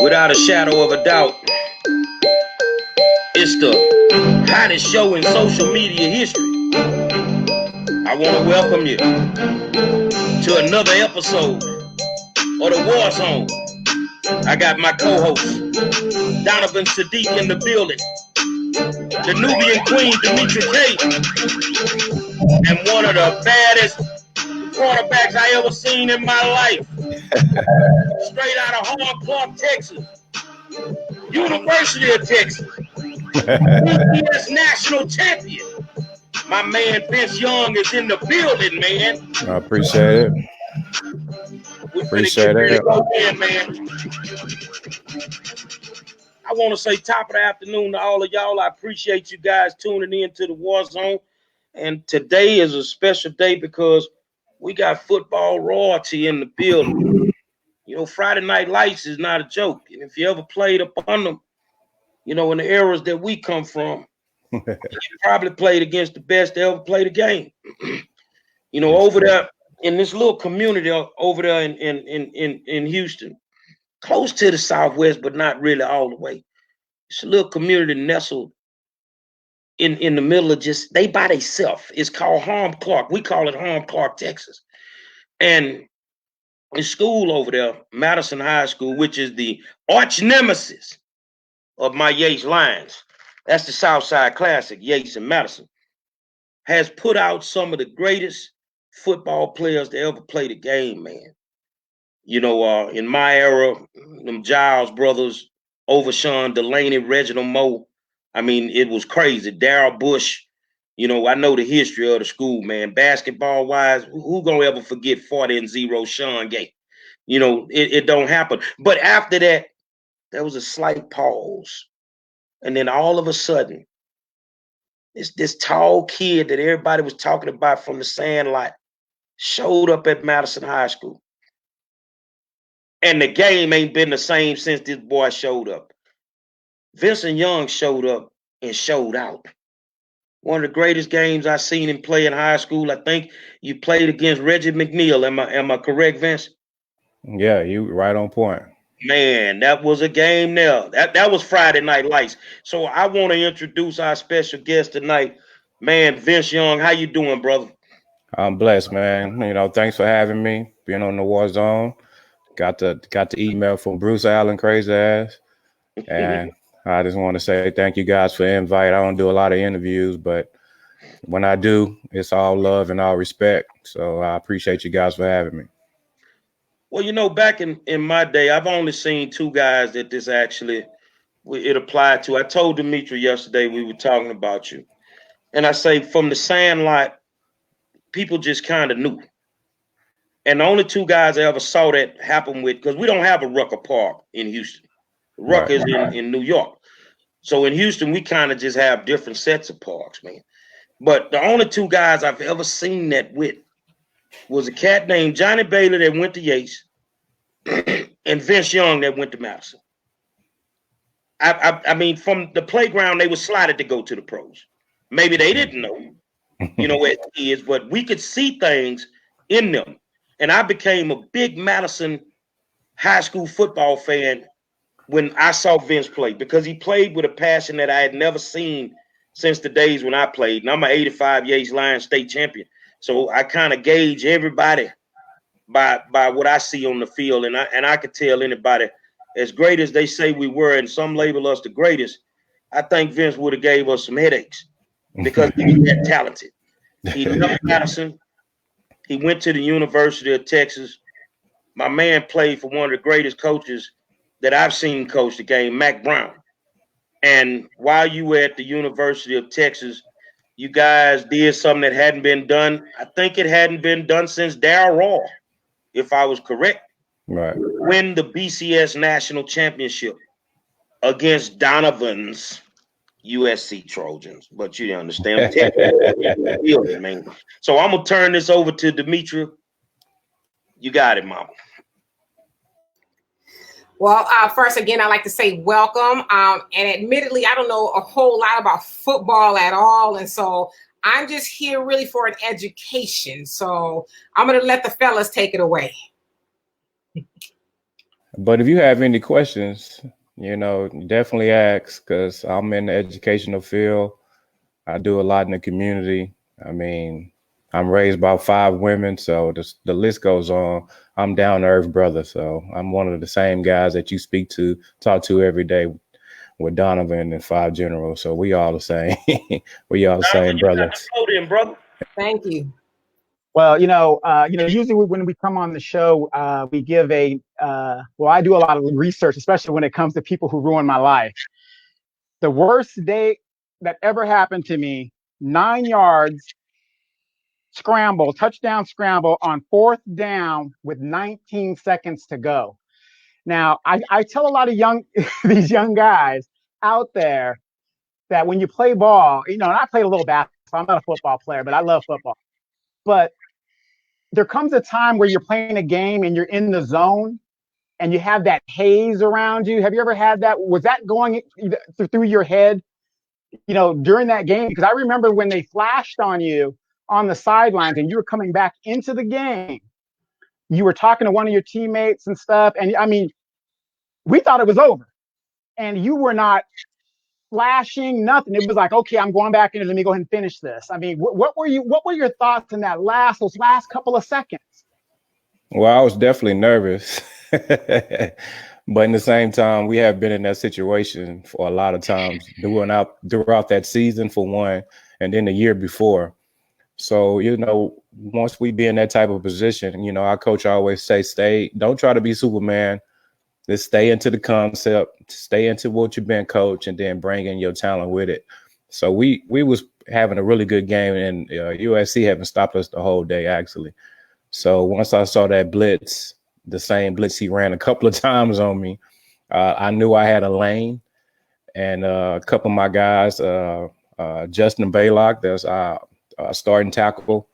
Without a shadow of a doubt, it's the hottest show in social media history. I want to welcome you to another episode of the War Zone. I got my co-host, Donovan Sadiq, in the building, the Nubian Queen, Demetra, Kaye, and one of the baddest quarterbacks I ever seen in my life. Straight out of Clark, Texas. University of Texas. BCS national champion. My man Vince Young is in the building, man. I appreciate it. We appreciate it. Man. I want to say top of the afternoon to all of y'all. I appreciate you guys tuning in to the War Zone. And today is a special day because we got football royalty in the building. You know, Friday Night Lights is not a joke. And if you ever played upon them, you know, in the eras that we come from, you probably played against the best to ever play the game. You know, over there in this little community over there in Houston, close to the Southwest, but not really all the way. It's a little community nestled in the middle of just, they by themselves. It's called Clark. We call it Clark, Texas. And the school over there, Madison High School, which is the arch nemesis of my Yates Lions, that's the Southside Classic, Yates and Madison, has put out some of the greatest football players to ever play the game, man. You know, in my era, them Giles brothers, Overshawn, Delaney, Reginald Moe, I mean, it was crazy. Darrell Bush, you know, I know the history of the school, man. Basketball-wise, who gonna ever forget 40-0 Sean Gay? You know, it don't happen. But after that, there was a slight pause. And then all of a sudden, it's this tall kid that everybody was talking about from the Sandlot showed up at Madison High School. And the game ain't been the same since this boy showed up. Vincent Young showed up and showed out. One of the greatest games I've seen him play in high school. I think you played against Reggie McNeil. Am I correct, Vince? Yeah, you right on point. Man, that was a game there. That was Friday Night Lights. So I want to introduce our special guest tonight. Man, Vince Young, how you doing, brother? I'm blessed, man. You know, thanks for having me, being on the War Zone. Got the email from Bruce Allen, crazy ass. And I just want to say thank you guys for the invite. I don't do a lot of interviews, but when I do, it's all love and all respect. So I appreciate you guys for having me. Well, you know, back in my day, I've only seen two guys that this actually, it applied to. I told Demetra yesterday we were talking about you. And I say from the Sandlot, people just kind of knew. And the only two guys I ever saw that happen with, because we don't have a Rucker Park in Houston. Rucker is in New York. So in Houston, we kind of just have different sets of parks, man. But the only two guys I've ever seen that with was a cat named Johnny Bailey that went to Yates and Vince Young that went to Madison. I mean, from the playground, they were slotted to go to the pros. Maybe they didn't know, you know, what it is, but we could see things in them. And I became a big Madison high school football fan when I saw Vince play, because he played with a passion that I had never seen since the days when I played. And I'm an 85 Yates Lions state champion. So I kind of gauge everybody by what I see on the field. And I could tell anybody, as great as they say we were, and some label us the greatest, I think Vince would have gave us some headaches because he was that talented. He left Madison. He went to the University of Texas. My man played for one of the greatest coaches that I've seen coach the game, Mac Brown. And while you were at the University of Texas, you guys did something that hadn't been done. I think it hadn't been done since Darryl Raw, if I was correct. Right. Win the BCS national championship against Donovan's USC Trojans. But you understand. Man. So I'm going to turn this over to Demetra. You got it, Mama. Well, first, again, I'd like to say welcome. And admittedly, I don't know a whole lot about football at all. And so I'm just here really for an education. So I'm going to let the fellas take it away. But if you have any questions, definitely ask, because I'm in the educational field. I do a lot in the community. I mean, I'm raised by 5 women, so the list goes on. I'm down to earth brother, so I'm one of the same guys that you talk to every day with Donovan and 5 Generals. So we all the same. We all the same brothers. Brother. Thank you. Well, usually when we come on the show, we give I do a lot of research, especially when it comes to people who ruin my life. The worst day that ever happened to me, 9 yards touchdown scramble on 4th down with 19 seconds to go. Now, I tell a lot of these young guys out there that when you play ball, and I played a little basketball. I'm not a football player, but I love football. But there comes a time where you're playing a game and you're in the zone and you have that haze around you. Have you ever had that? Was that going through your head, during that game? Because I remember when they flashed on you on the sidelines and you were coming back into the game, you were talking to one of your teammates and stuff. And I mean, we thought it was over and you were not flashing, nothing. It was like, okay, I'm going back in. Let me go ahead and finish this. I mean, what were your thoughts in those last couple of seconds? Well, I was definitely nervous, but in the same time, we have been in that situation for a lot of times throughout that season for one, and then the year before. So, once we be in that type of position, our coach always say, don't try to be Superman. Just stay into the concept, stay into what you've been coached, and then bring in your talent with it. So we was having a really good game, and USC haven't stopped us the whole day, actually. So once I saw that blitz, the same blitz he ran a couple of times on me, I knew I had a lane. And a couple of my guys, Justin Baylock, that's our starting tackle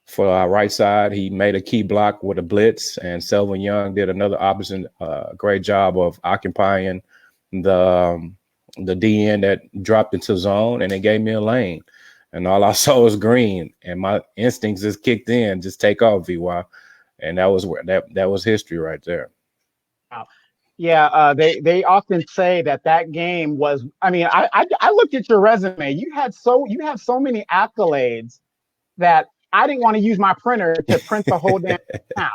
for our right side, he made a key block with a blitz, and Selvin Young did another opposite great job of occupying the DN that dropped into zone, and it gave me a lane. And all I saw was green, and my instincts just kicked in, just take off, VY. And that was where that was history right there. Wow. Yeah, they often say that game was. I mean, I looked at your resume. You have so many accolades that I didn't want to use my printer to print the whole damn out,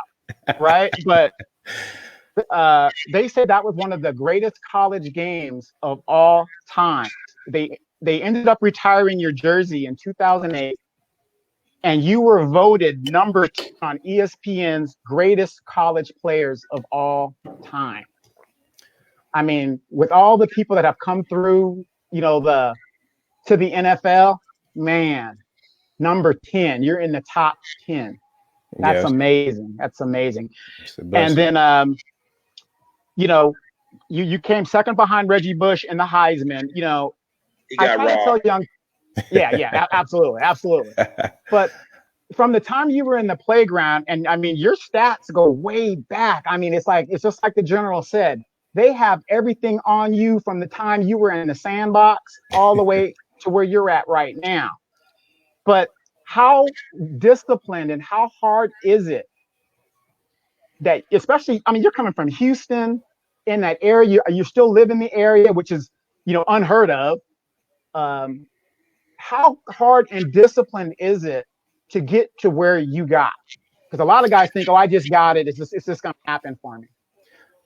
right? But they said that was one of the greatest college games of all time. They ended up retiring your jersey in 2008, and you were voted number 2 on ESPN's greatest college players of all time. I mean, with all the people that have come through, to the NFL, man, number 10, you're in the top 10. That's amazing. That's amazing. And then, you came second behind Reggie Bush in the Heisman. I try to tell young, yeah, absolutely. But from the time you were in the playground, and I mean, your stats go way back. I mean, it's just like the general said. They have everything on you from the time you were in the sandbox all the way to where you're at right now. But how disciplined and how hard is it that, especially, I mean, you're coming from Houston in that area, you still live in the area, which is, unheard of. How hard and disciplined is it to get to where you got? Because a lot of guys think, oh, I just got it. It's just going to happen for me.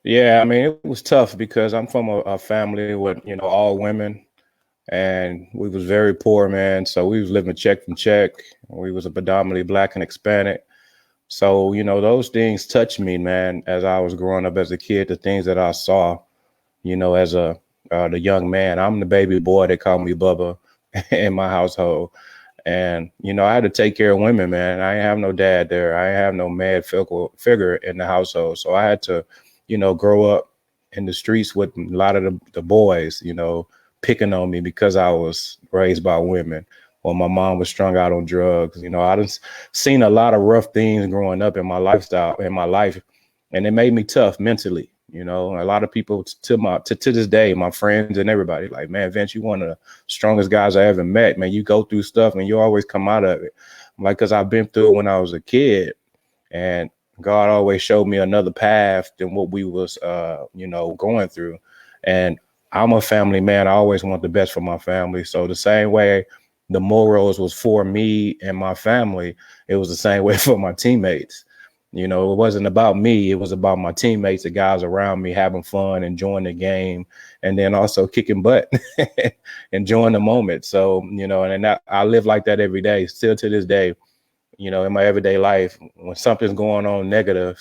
Yeah, I mean, it was tough because I'm from a family with, all women, and we was very poor, man. So we was living check from check. We was a predominantly Black and Hispanic. So, those things touched me, man, as I was growing up as a kid, the things that I saw, as the young man. I'm the baby boy. They call me Bubba in my household. And, I had to take care of women, man. I didn't have no dad there. I didn't have no mad figure in the household. So I had to, grow up in the streets with a lot of the boys, picking on me because I was raised by women, or my mom was strung out on drugs. I done seen a lot of rough things growing up in my lifestyle, in my life, and it made me tough mentally. A lot of people to this day, my friends and everybody, like, man, Vince, you one of the strongest guys I ever met, man. You go through stuff and you always come out of it. I'm like, because I've been through it when I was a kid, and God always showed me another path than what we was, going through. And I'm a family man. I always want the best for my family. So the same way the morals was for me and my family, it was the same way for my teammates. It wasn't about me. It was about my teammates, the guys around me having fun, enjoying the game, and then also kicking butt, enjoying the moment. So, I live like that every day, still to this day. In my everyday life, when something's going on negative,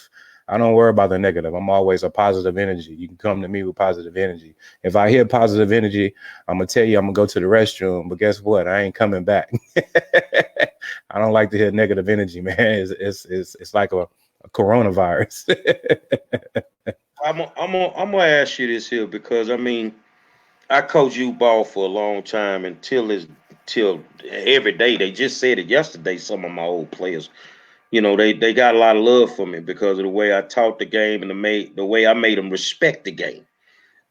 I don't worry about the negative. I'm always a positive energy. You can come to me with positive energy. If I hear positive energy, I'm going to tell you I'm going to go to the restroom. But guess what? I ain't coming back. I don't like to hear negative energy, man. It's like a coronavirus. I'm gonna ask you this here because I coached youth ball for a long time until every day. They just said it yesterday. Some of my old players, they got a lot of love for me because of the way I taught the game and the way I made them respect the game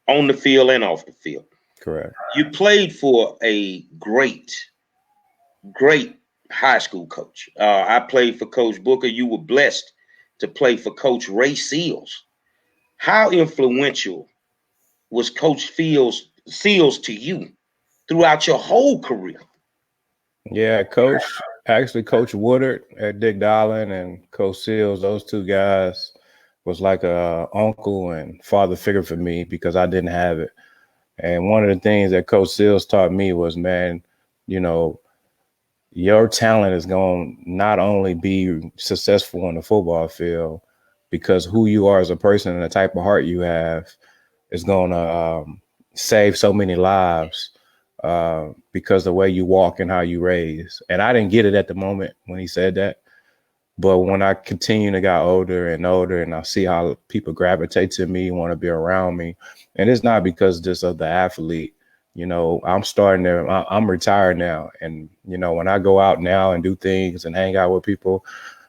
on the field and off the field. Correct. You played for a great high school coach. I played for Coach Booker. You were blessed to play for Coach Ray Seals. How influential was Coach Seals to you throughout your whole career? Yeah, Coach Woodard at Dick Dowling and Coach Seals, those two guys was like a uncle and father figure for me because I didn't have it. And one of the things that Coach Seals taught me was, man, your talent is going to not only be successful on the football field, because who you are as a person and the type of heart you have is going to save so many lives because the way you walk and how you raise. And I didn't get it at the moment when he said that. But when I continue to get older and older and I see how people gravitate to me, want to be around me, and it's not because just of the athlete, I'm retired now. And, when I go out now and do things and hang out with people,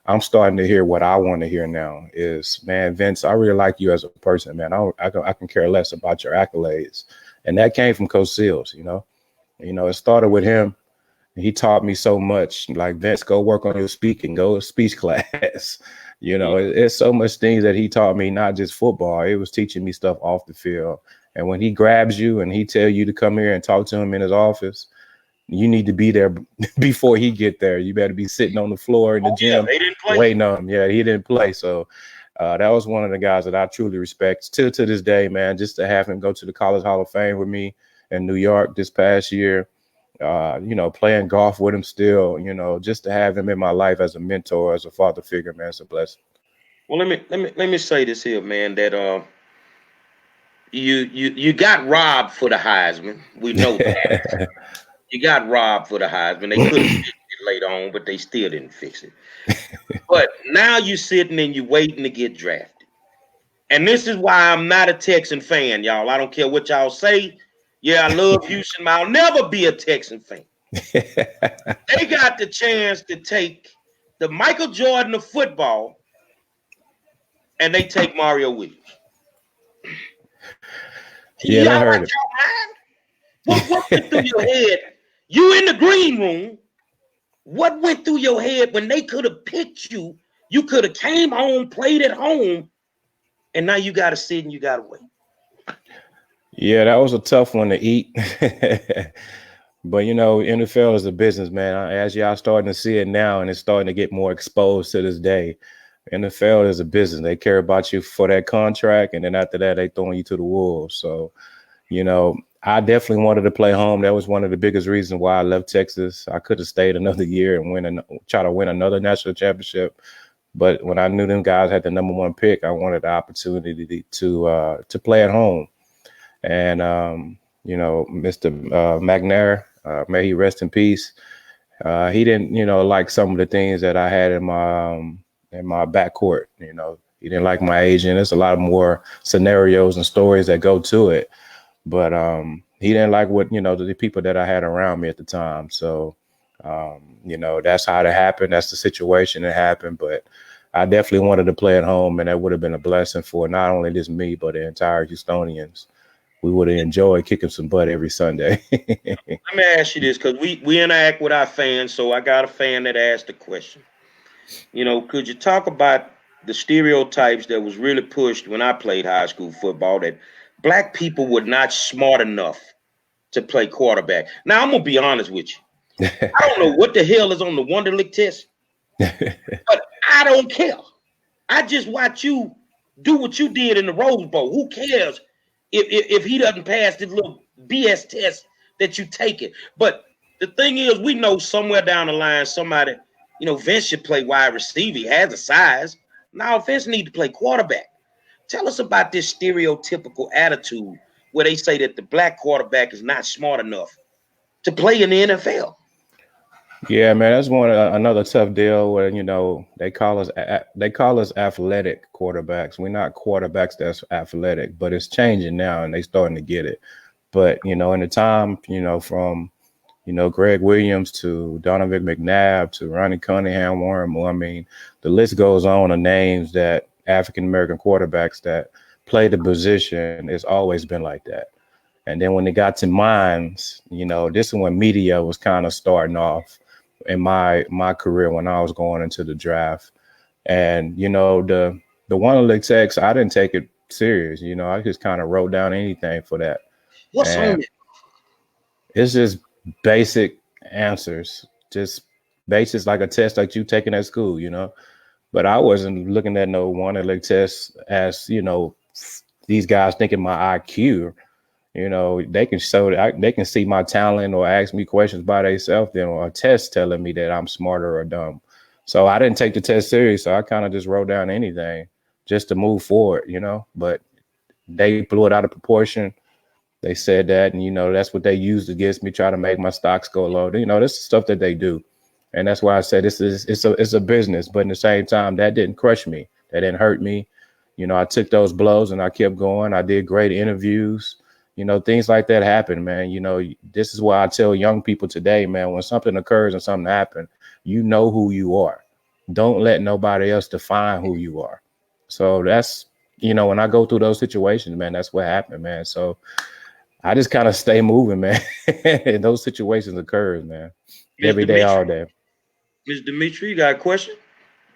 I'm starting to hear what I want to hear now is, man, Vince, I really like you as a person, man. I can care less about your accolades. And that came from Coach Seals, it started with him. He taught me so much, like, Vince, go work on your speaking, go to speech class. It's so much things that he taught me, not just football. It was teaching me stuff off the field. And when he grabs you and he tell you to come here and talk to him in his office, you need to be there before he get there. You better be sitting on the floor in the gym waiting on him. Yeah, he didn't play. So that was one of the guys that I truly respect. Still to this day, man, just to have him go to the College Hall of Fame with me in New York this past year. Playing golf with him still, just to have him in my life as a mentor, as a father figure, man, it's a blessing. Well, let me say this here, man, that you got robbed for the Heisman. We know that. You got robbed for the Heisman. They could have fixed it later on, but they still didn't fix it. But now you're sitting and you're waiting to get drafted. And this is why I'm not a Texan fan, y'all. I don't care what y'all say. Yeah, I love Houston, but I'll never be a Texan fan. They got the chance to take the Michael Jordan of football, and they take Mario Williams. Yeah, that hurt it. What went through your head? You in the green room. What went through your head when they could have picked you? You could have came home, played at home, and now you got to sit and you got to wait. Yeah, that was a tough one to eat. But, NFL is a business, man. As y'all starting to see it now, and it's starting to get more exposed to this day. NFL is a business. They care about you for that contract, and then after that, they throwing you to the wolves. So, I definitely wanted to play home. That was one of the biggest reasons why I left Texas. I could have stayed another year and try to win another national championship. But when I knew them guys had the number one pick, I wanted the opportunity to play at home. And, Mr. McNair, may he rest in peace. He didn't, like some of the things that I had in my backcourt. He didn't like my agent. There's a lot more scenarios and stories that go to it. But he didn't like what, the people that I had around me at the time. So, that's how it happened. That's the situation that happened. But I definitely wanted to play at home, and that would have been a blessing for not only just me, but the entire Houstonians. We would have enjoyed kicking some butt every Sunday. Let me ask you this, because we interact with our fans. So I got a fan that asked the question. Could you talk about the stereotypes that was really pushed when I played high school football, that black people were not smart enough to play quarterback. Now I'm gonna be honest with you. I don't know what the hell is on the Wonderlic test, but I don't care. I just watch you do what you did in the Rose Bowl. Who cares if he doesn't pass this little BS test that you take it? But the thing is, we know somewhere down the line somebody, Vince should play wide receiver. He has a size. Now Vince need to play quarterback. Tell us about this stereotypical attitude where they say that the black quarterback is not smart enough to play in the NFL. Yeah, man, that's another tough deal where they call us athletic quarterbacks. We're not quarterbacks that's athletic, but it's changing now, and they starting to get it. But in the time, from Greg Williams to Donovan McNabb to Ronnie Cunningham, Warren Moore, I mean, the list goes on of names that African American quarterbacks that play the position. It's always been like that. And then when it got to mines, this is when media was kind of starting off in my career when I was going into the draft. And, the Wonderlic text, I didn't take it serious. I just kind of wrote down anything for that. What's on it? It's just basic answers, just basics like a test like you taking at school, But I wasn't looking at no Wonderlic test as, these guys thinking my IQ. They can see my talent or ask me questions by themselves, then or a test telling me that I'm smarter or dumb. So I didn't take the test serious. So I kind of just wrote down anything just to move forward, But they blew it out of proportion. They said that, and that's what they used against me, try to make my stocks go low. This is stuff that they do, and that's why I said it's a business. But at the same time, that didn't crush me. That didn't hurt me. I took those blows and I kept going. I did great interviews. Things like that happen, man. This is why I tell young people today, man, when something occurs and something happens, you know who you are. Don't let nobody else define who you are. So that's, when I go through those situations, man, that's what happened, man. So I just kind of stay moving, man. And those situations occur, man. Every day, all day. Ms. Demetra, you got a question?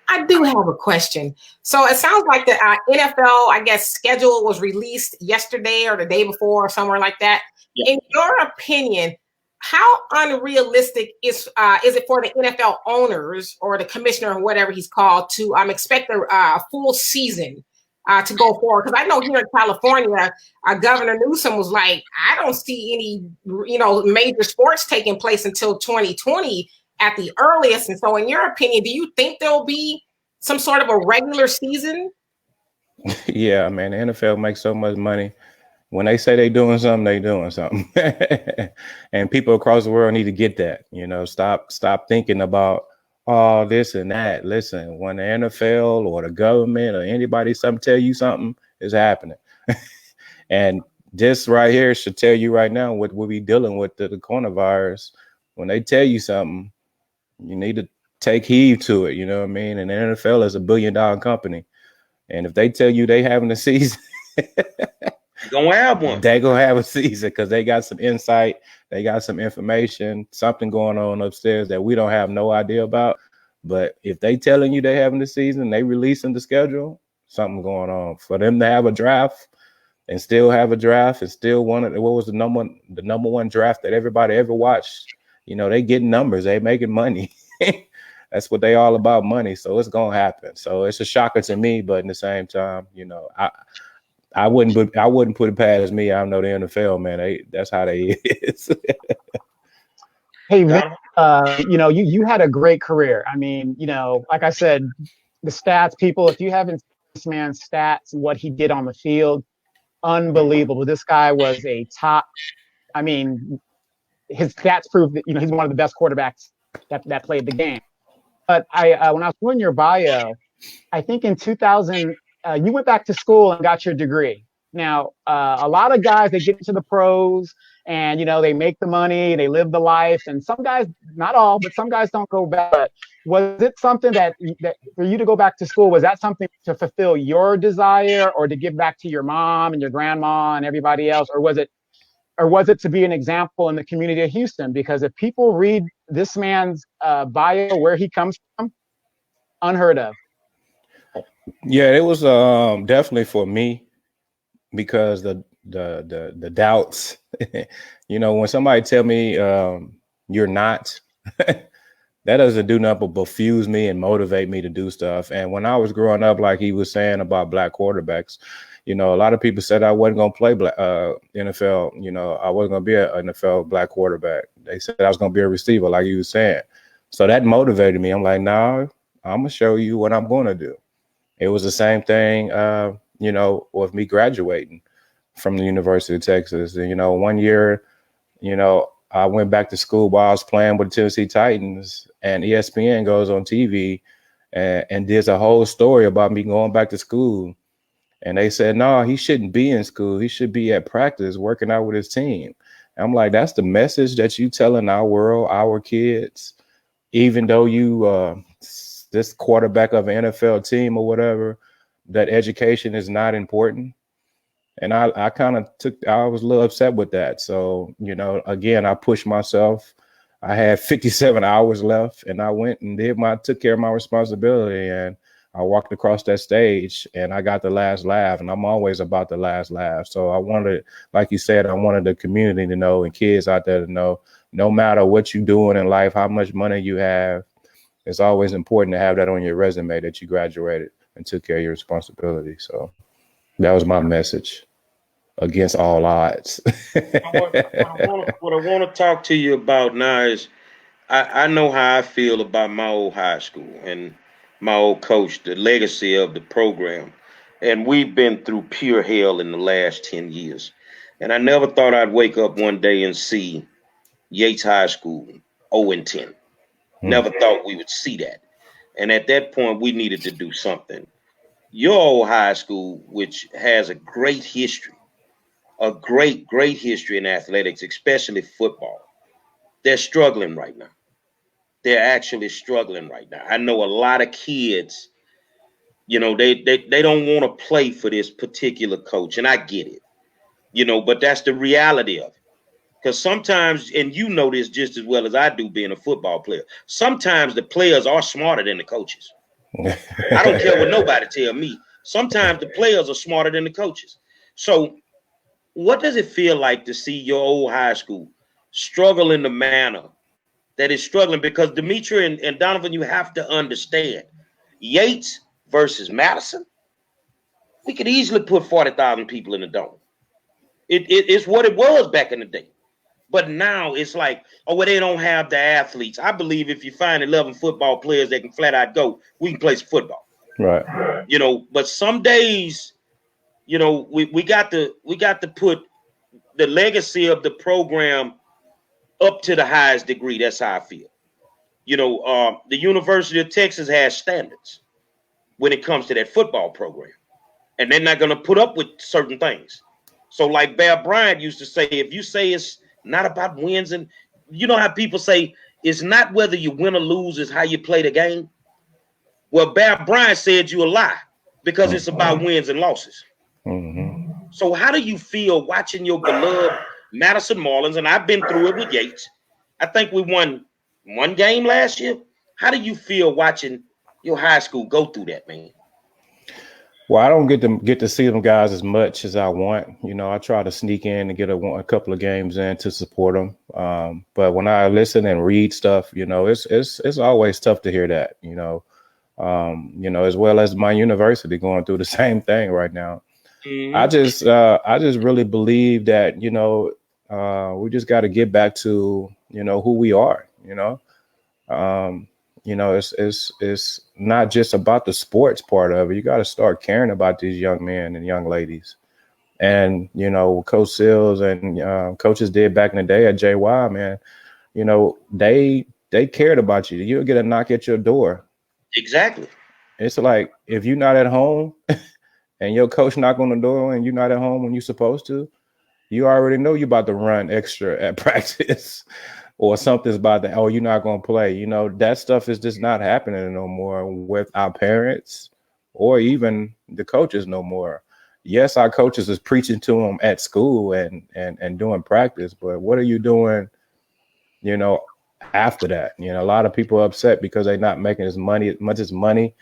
I do have a question. So it sounds like the NFL, I guess, schedule was released yesterday or the day before or somewhere like that. Yeah. In your opinion, how unrealistic is it for the NFL owners or the commissioner or whatever he's called to expect a full season to go forward? Because I know here in California, Governor Newsom was like, I don't see any, major sports taking place until 2020 at the earliest. And so in your opinion, do you think there'll be some sort of a regular season? Yeah, man, the NFL makes so much money. When they say they're doing something, they're doing something. And people across the world need to get that, stop thinking about all this and that. Listen, when the NFL or the government or anybody tell you something is happening. And this right here should tell you right now what we'll be dealing with the coronavirus. When they tell you something, you need to take heed to it. You know what I mean? And the NFL is $1 billion company. And if they tell you they having a season, gonna have one. They gonna have a season because they got some insight, they got some information, something going on upstairs that we don't have no idea about. But if they telling you they having the season, they releasing the schedule, something going on. For them to have a draft and still have a draft and still what was the number one draft that everybody ever watched? They getting numbers, they making money. That's what they all about, money. So it's gonna happen. So it's a shocker to me, but in the same time, I wouldn't put it past me. I know the NFL, man. That's how they is. Hey, Vic, you had a great career. I mean, like I said, the stats, people, if you haven't seen this man's stats and what he did on the field, unbelievable. This guy was a top. I mean, his stats prove that he's one of the best quarterbacks that played the game. But when I was doing your bio, I think in 2000 you went back to school and got your degree. Now a lot of guys, they get into the pros and they make the money, they live the life, and some guys, not all, but some guys don't go back. But was it something that for you to go back to school, was that something to fulfill your desire or to give back to your mom and your grandma and everybody else, or was it to be an example in the community of Houston? Because if people read this man's bio, where he comes from, unheard of. Yeah, it was definitely for me because the doubts. When somebody tell me you're not, that doesn't do nothing but fuse me and motivate me to do stuff. And when I was growing up, like he was saying about black quarterbacks, a lot of people said I wasn't going to play NFL. I wasn't going to be an NFL black quarterback. They said I was going to be a receiver, like you was saying. So that motivated me. I'm like, nah, I'm going to show you what I'm going to do. It was the same thing, with me graduating from the University of Texas. And, one year, I went back to school while I was playing with the Tennessee Titans, and ESPN goes on TV and does a whole story about me going back to school. And they said, no, he shouldn't be in school. He should be at practice working out with his team. And I'm like, that's the message that you telling our world, our kids, even though you this quarterback of an NFL team or whatever, that education is not important. And I was a little upset with that. So, again, I pushed myself. I had 57 hours left, and I went and took care of my responsibility. And I walked across that stage and I got the last laugh, and I'm always about the last laugh. So I wanted, like you said, I wanted the community to know and kids out there to know, no matter what you're doing in life, how much money you have, it's always important to have that on your resume that you graduated and took care of your responsibility. So that was my message against all odds. What I want to talk to you about now is I know how I feel about my old high school and my old coach, the legacy of the program. And we've been through pure hell in the last 10 years. And I never thought I'd wake up one day and see Yates High School 0-10. Never thought we would see that. And at that point, we needed to do something. Your old high school, which has a great history, a great history in athletics, especially football, they're struggling right now. They're actually struggling right now. I know a lot of kids, they don't want to play for this particular coach, and I get it, but that's the reality of it. Because sometimes, and you know this just as well as I do being a football player, sometimes the players are smarter than the coaches. I don't care what nobody tell me. Sometimes the players are smarter than the coaches. So what does it feel like to see your old high school struggle in the manner that is struggling? Because Demetra and Donovan, you have to understand, Yates versus Madison, we could easily put 40,000 people in the dome. It's what it was back in the day. But now it's like, oh, well, they don't have the athletes. I believe if you find 11 football players that can flat out go, we can play some football. Right. But some days, we got to put the legacy of the program up to the highest degree. That's how I feel. The University of Texas has standards when it comes to that football program, and they're not going to put up with certain things. So like Bear Bryant used to say, if you say it's not about wins, and you know how people say it's not whether you win or lose, it's how you play the game. Well, Bear Bryant said you a lie because it's about wins and losses. Mm-hmm. So how do you feel watching your beloved Madison Marlins? And I've been through it with Yates. I think we won one game last year. How do you feel watching your high school go through that, man? Well, I don't get to see them guys as much as I want. I try to sneak in and get a couple of games in to support them. But when I listen and read stuff, it's always tough to hear that. As well as my university going through the same thing right now. Mm-hmm. I just really believe that we just got to get back to who we are. It's not just about the sports part of it. You got to start caring about these young men and young ladies. And, Coach Sills and coaches did back in the day at JY, man, they cared about you. You'll get a knock at your door. Exactly. It's like, if you're not at home and your coach knock on the door and you're not at home when you're supposed to, you already know you're about to run extra at practice. Or something's about to, you're not going to play. That stuff is just not happening no more with our parents or even the coaches no more. Yes, our coaches is preaching to them at school and doing practice, but what are you doing, after that? A lot of people are upset because they're not making as much money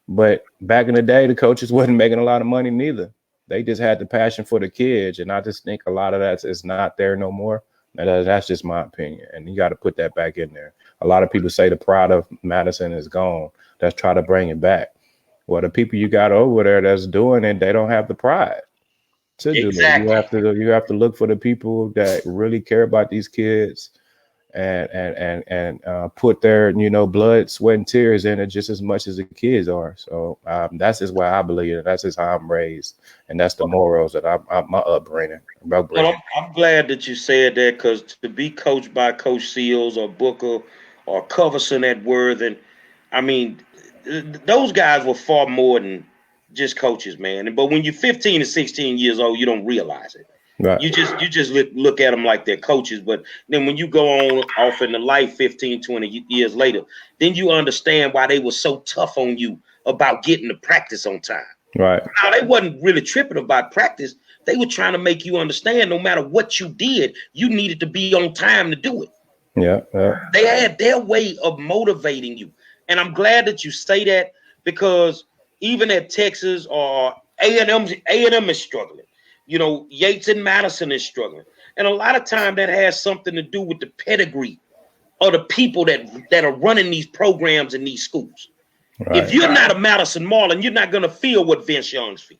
But back in the day, the coaches wasn't making a lot of money neither. They just had the passion for the kids. And I just think a lot of that is not there no more. And that's just my opinion. And you got to put that back in there. A lot of people say the pride of Madison is gone. Let's try to bring it back. Well, the people you got over there that's doing it, they don't have the pride to do it. You have to look for the people that really care about these kids and put their blood, sweat, and tears in it just as much as the kids are. So that's just why I believe it. That's just how I'm raised, and that's the morals that I'm my upbringing. Well, I'm glad that you said that, because to be coached by Coach Seals or Booker or Coverson at Worthing, I mean, those guys were far more than just coaches, man. But when you're 15 and 16 years old, you don't realize it. Right. You just look at them like they're coaches. But then when you go on off into life 15, 20 years later, then you understand why they were so tough on you about getting to practice on time. Right. Now, they wasn't really tripping about practice. They were trying to make you understand no matter what you did, you needed to be on time to do it. Yeah. They had their way of motivating you. And I'm glad that you say that, because even at Texas or A&M is struggling. Yates and Madison is struggling. And a lot of time that has something to do with the pedigree of the people that are running these programs in these schools. Right. If you're not a Madison Marlin, you're not going to feel what Vince Young's feel.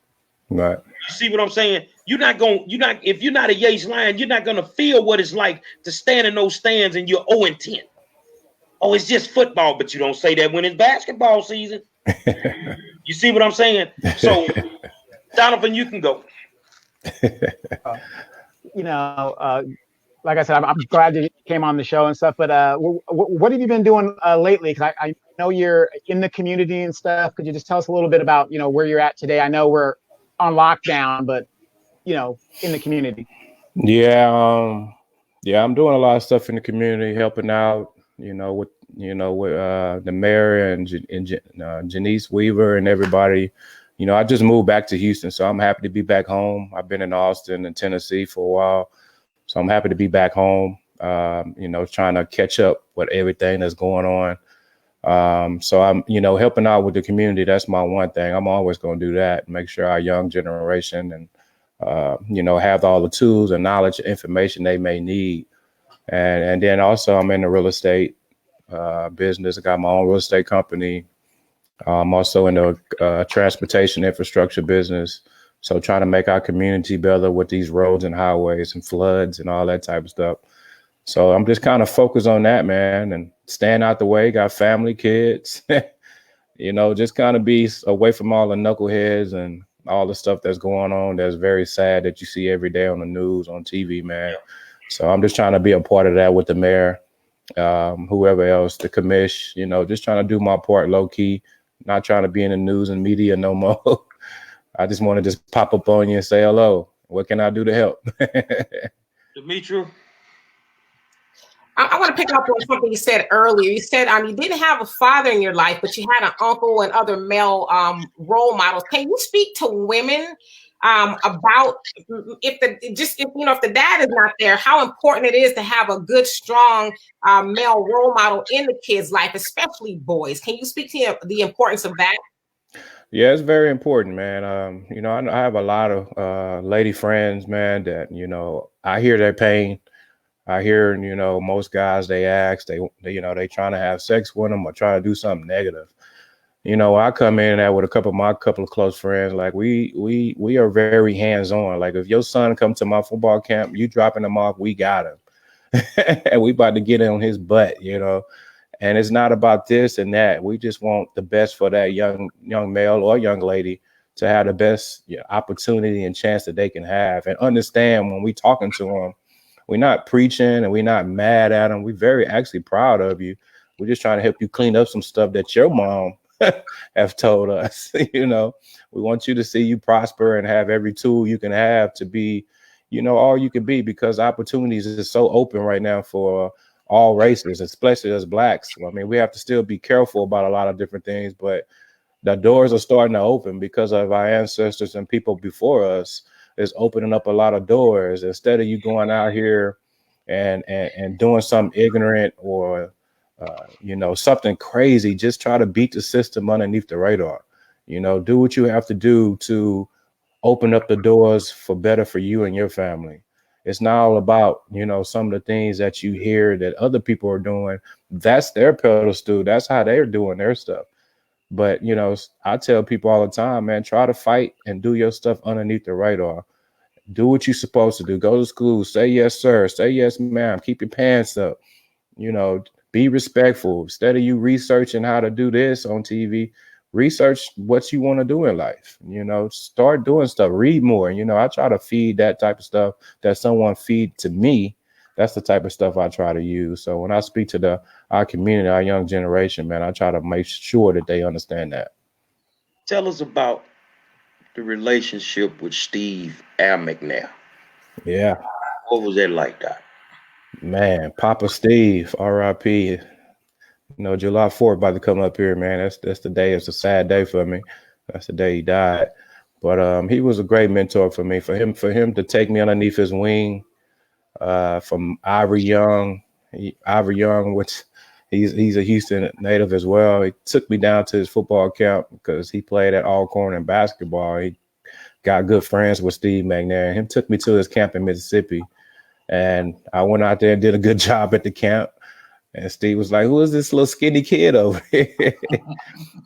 Right. You see what I'm saying? If you're not a Yates Lion, you're not going to feel what it's like to stand in those stands and you're 0-10. Oh, it's just football, but you don't say that when it's basketball season. You see what I'm saying? So, Donovan, you can go. Like I said, I'm glad you came on the show and stuff. But what have you been doing lately? Because I know you're in the community and stuff. Could you just tell us a little bit about where you're at today? I know we're on lockdown, but in the community. Yeah, I'm doing a lot of stuff in the community, helping out. With the mayor and Janice Weaver and everybody. I just moved back to Houston, so I'm happy to be back home. I've been in Austin and Tennessee for a while, so I'm happy to be back home, trying to catch up with everything that's going on. So I'm, helping out with the community. That's my one thing. I'm always going to do that, make sure our young generation and, have all the tools and knowledge and information they may need. And then also I'm in the real estate business. I got my own real estate company. I'm also in the transportation infrastructure business. So trying to make our community better with these roads and highways and floods and all that type of stuff. So I'm just kind of focused on that, man, and staying out the way. Got family, kids, just kind of be away from all the knuckleheads and all the stuff that's going on. That's very sad that you see every day on the news, on TV, man. So I'm just trying to be a part of that with the mayor, whoever else, the commish, just trying to do my part low key, not trying to be in the news and media no more. I just want to just pop up on you and say hello. What can I do to help? Demetra? I want to pick up on something you said earlier. You said you didn't have a father in your life, but you had an uncle and other male role models. Can you speak to women about if the dad is not there, how important it is to have a good, strong male role model in the kid's life, especially boys? Can you speak to the importance of that? Yeah, it's very important, man. I have a lot of lady friends, man, that, I hear their pain. I hear, most guys, they ask, they trying to have sex with them or trying to do something negative. I come in there with a couple of close friends. Like we are very hands-on. Like if your son come to my football camp, you dropping him off, we got him. And we about to get on his butt, And it's not about this and that. We just want the best for that young male or young lady to have the best opportunity and chance that they can have, and understand when we talking to them, we're not preaching and we're not mad at them. We're very actually proud of you. We're just trying to help you clean up some stuff that your mom have told us. We want you to see you prosper and have every tool you can have to be, all you can be, because opportunities is so open right now for all races, especially as blacks. I mean, we have to still be careful about a lot of different things, but the doors are starting to open because of our ancestors and people before us is opening up a lot of doors. Instead of you going out here and doing something ignorant or, something crazy, just try to beat the system underneath the radar. You know, do what you have to do to open up the doors for better for you and your family. It's not all about, you know, some of the things that you hear that other people are doing. That's their pedestal. That's how they're doing their stuff. But, you know, I tell people all the time, man, try to fight and do your stuff underneath the radar. Do what you're supposed to do. Go to school. Say yes, sir. Say yes, ma'am. Keep your pants up. You know, be respectful. Instead of you researching how to do this on TV, research what you want to do in life. You know, start doing stuff. Read more. You know, I try to feed that type of stuff that someone feed to me. That's the type of stuff I try to use. So when I speak to our community, our young generation, man, I try to make sure that they understand that. Tell us about the relationship with Steve McNair. Yeah, What was that like, Doc? man, Papa Steve, R.I.P. You know, July 4th about to come up here, man. That's the day. It's a sad day for me. That's the day he died. But he was a great mentor for me. For him to take me underneath his wing, from Ivory Young. Ivory Young, which he's a Houston native as well. He took me down to his football camp because he played at Alcorn in basketball. He got good friends with Steve McNair. Him took me to his camp in Mississippi. And I went out there and did a good job at the camp. And Steve was like, "Who is this little skinny kid over here?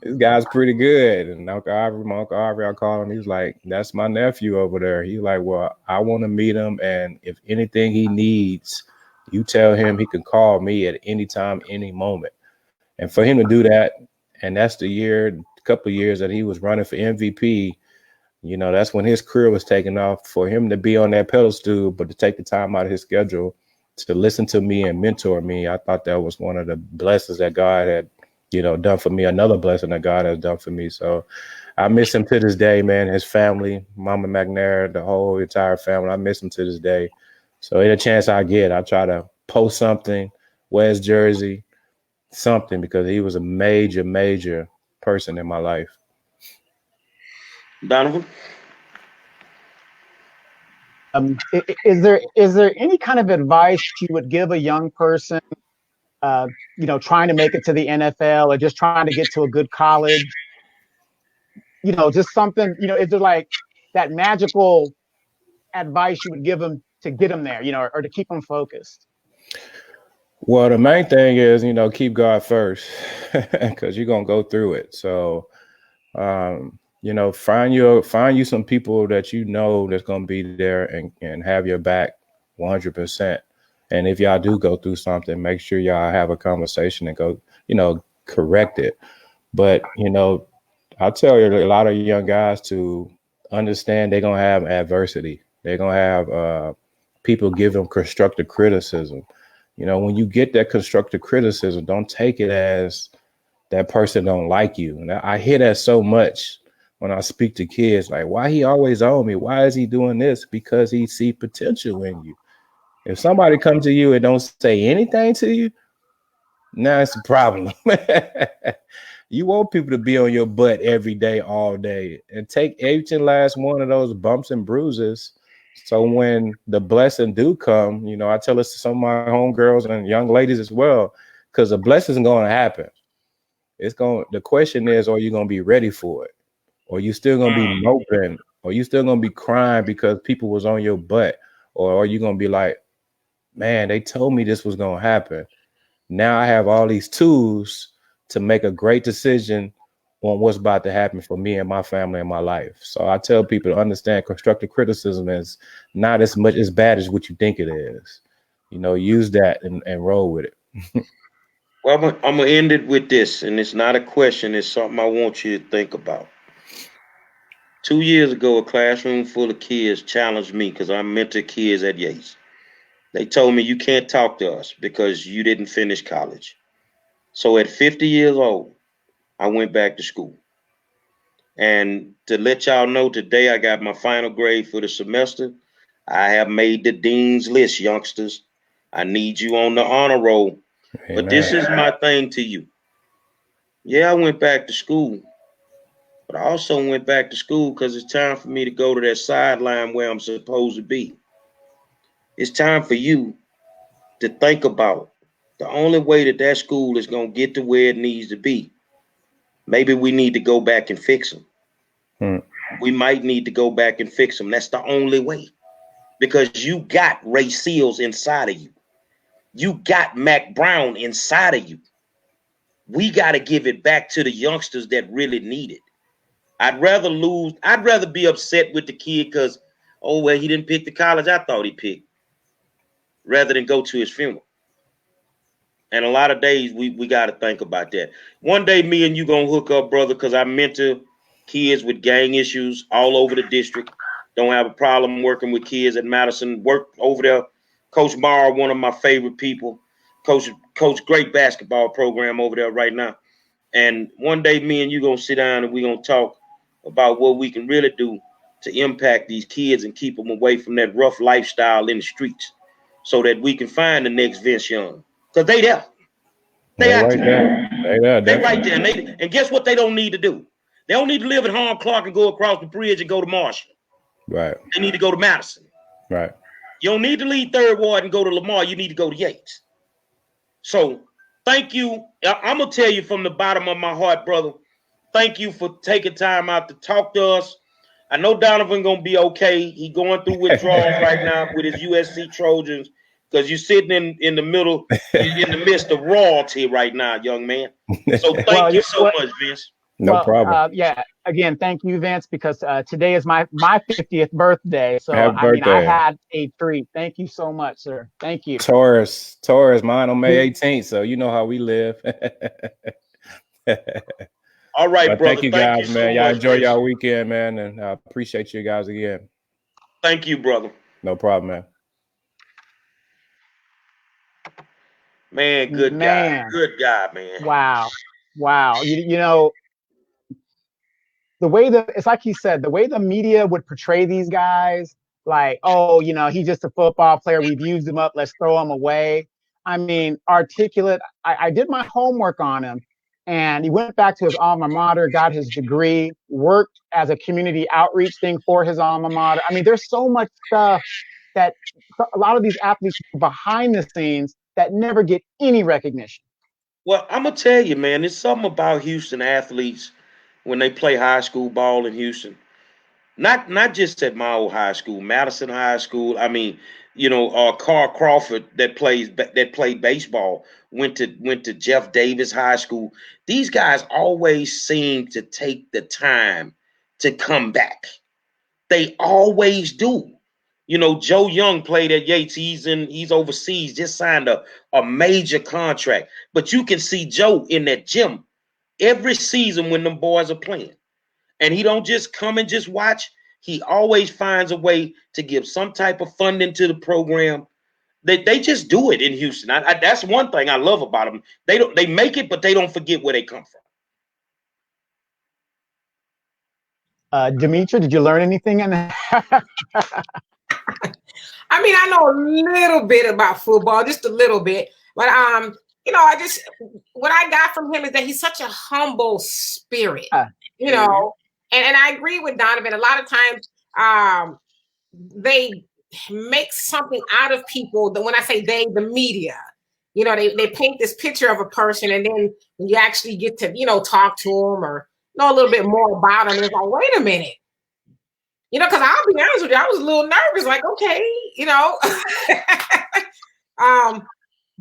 This guy's pretty good." And my Uncle Ivory, I call him. He's like, "That's my nephew over there." He's like, "Well, I want to meet him. And if anything he needs, you tell him he can call me at any time, any moment." And for him to do that, and that's couple of years that he was running for MVP, you know, that's when his career was taking off. For him to be on that pedestal, but to take the time out of his schedule to listen to me and mentor me, I thought that was one of the blessings that God had, you know, done for me. Another blessing that God has done for me. So I miss him to this day, man. His family, Mama McNair, the whole entire family, I miss him to this day. So any chance I get, I try to post something, wear his jersey, something, because he was a major, major person in my life. Donovan? Is there any kind of advice you would give a young person, you know, trying to make it to the NFL or just trying to get to a good college? You know, just something. You know, is there like that magical advice you would give them to get them there? You know, or to keep them focused? Well, the main thing is, you know, keep God first, because you're gonna go through it. So, you know, find you some people that you know that's gonna be there and have your back 100%. And if y'all do go through something, make sure y'all have a conversation and go, you know, correct it. But you know, I tell you, a lot of young guys to understand they're gonna have adversity. They're gonna have people give them constructive criticism. You know, when you get that constructive criticism, don't take it as that person don't like you. And I hear that so much when I speak to kids, like, why he always on me? Why is he doing this? Because he see potential in you. If somebody comes to you and don't say anything to you, now it's a problem. You want people to be on your butt every day, all day, and take each and last one of those bumps and bruises. So when the blessing do come, you know, I tell this to some of my homegirls and young ladies as well, because the blessing is going to happen. The question is, are you going to be ready for it? Or you still going to be moping? Or you still going to be crying because people was on your butt? Or are you going to be like, man, they told me this was going to happen. Now I have all these tools to make a great decision on what's about to happen for me and my family and my life. So I tell people to understand constructive criticism is not as much as bad as what you think it is. You know, use that and roll with it. Well, I'm gonna end it with this, and it's not a question, it's something I want you to think about. 2 years ago, a classroom full of kids challenged me because I mentor kids at Yates. They told me, you can't talk to us because you didn't finish college. So at 50 years old, I went back to school. And to let y'all know, today I got my final grade for the semester. I have made the dean's list, youngsters. I need you on the honor roll. Amen. But this is my thing to you. Yeah, I went back to school, but I also went back to school because it's time for me to go to that sideline where I'm supposed to be. It's time for you to think about the only way that school is going to get to where it needs to be. Maybe we need to go back and fix them. We might need to go back and fix them. That's the only way. Because you got Ray Seals inside of you. You got Mac Brown inside of you. We got to give it back to the youngsters that really need it. I'd rather be upset with the kid because, oh, well, he didn't pick the college I thought he picked, rather than go to his funeral. And a lot of days we got to think about that. One day me and you going to hook up, brother, because I mentor kids with gang issues all over the district. Don't have a problem working with kids at Madison. Work over there. Coach Morrow, one of my favorite people. Coach great basketball program over there right now. And one day me and you going to sit down and we're going to talk about what we can really do to impact these kids and keep them away from that rough lifestyle in the streets so that we can find the next Vince Young. Because they there. They out there. They right there. And guess what they don't need to do? They don't need to live at Harlem Clark and go across the bridge and go to Marshall. Right. They need to go to Madison. Right. You don't need to leave Third Ward and go to Lamar. You need to go to Yates. So thank you. I'm going to tell you from the bottom of my heart, brother, thank you for taking time out to talk to us. I know Donovan going to be okay. He going through withdrawals right now with his USC Trojans because you're sitting in the middle, in the midst of royalty right now, young man. So thank you so much, Vince. No problem. Yeah. Again, thank you, Vince, because today is my 50th birthday. So I had a treat. Thank you so much, sir. Thank you. Taurus, mine on May 18th. So you know how we live. All right, brother. Thank you guys, man. Y'all enjoy y'all weekend, man, and I appreciate you guys again. Thank you, brother. No problem, man. Man, good guy. Good guy, man. Wow. You know, the way it's like he said, the way the media would portray these guys, like, oh, you know, he's just a football player. We've used him up. Let's throw him away. I mean, articulate. I did my homework on him. And he went back to his alma mater, got his degree, worked as a community outreach thing for his alma mater. I mean, there's so much stuff that a lot of these athletes behind the scenes that never get any recognition. Well, I'm going to tell you, man, there's something about Houston athletes when they play high school ball in Houston. Not just at my old high school, Madison High School. I mean, you know, Carl Crawford that played baseball went to Jeff Davis High School. These guys always seem to take the time to come back. They always do. You know, Joe Young played at Yates. He's overseas, just signed a major contract. But you can see Joe in that gym every season when them boys are playing. And he don't just come and just watch. He always finds a way to give some type of funding to the program. They just do it in Houston. That's one thing I love about them. They make it, but they don't forget where they come from. Demetra, did you learn anything in that? I mean, I know a little bit about football, just a little bit, but you know, what I got from him is that he's such a humble spirit, you know, and I agree with Donovan. A lot of times they make something out of people. When I say they, the media, you know, they paint this picture of a person, and then when you actually get to, you know, talk to them or know a little bit more about them, it's like, wait a minute. You know, because I'll be honest with you, I was a little nervous, like, okay, you know.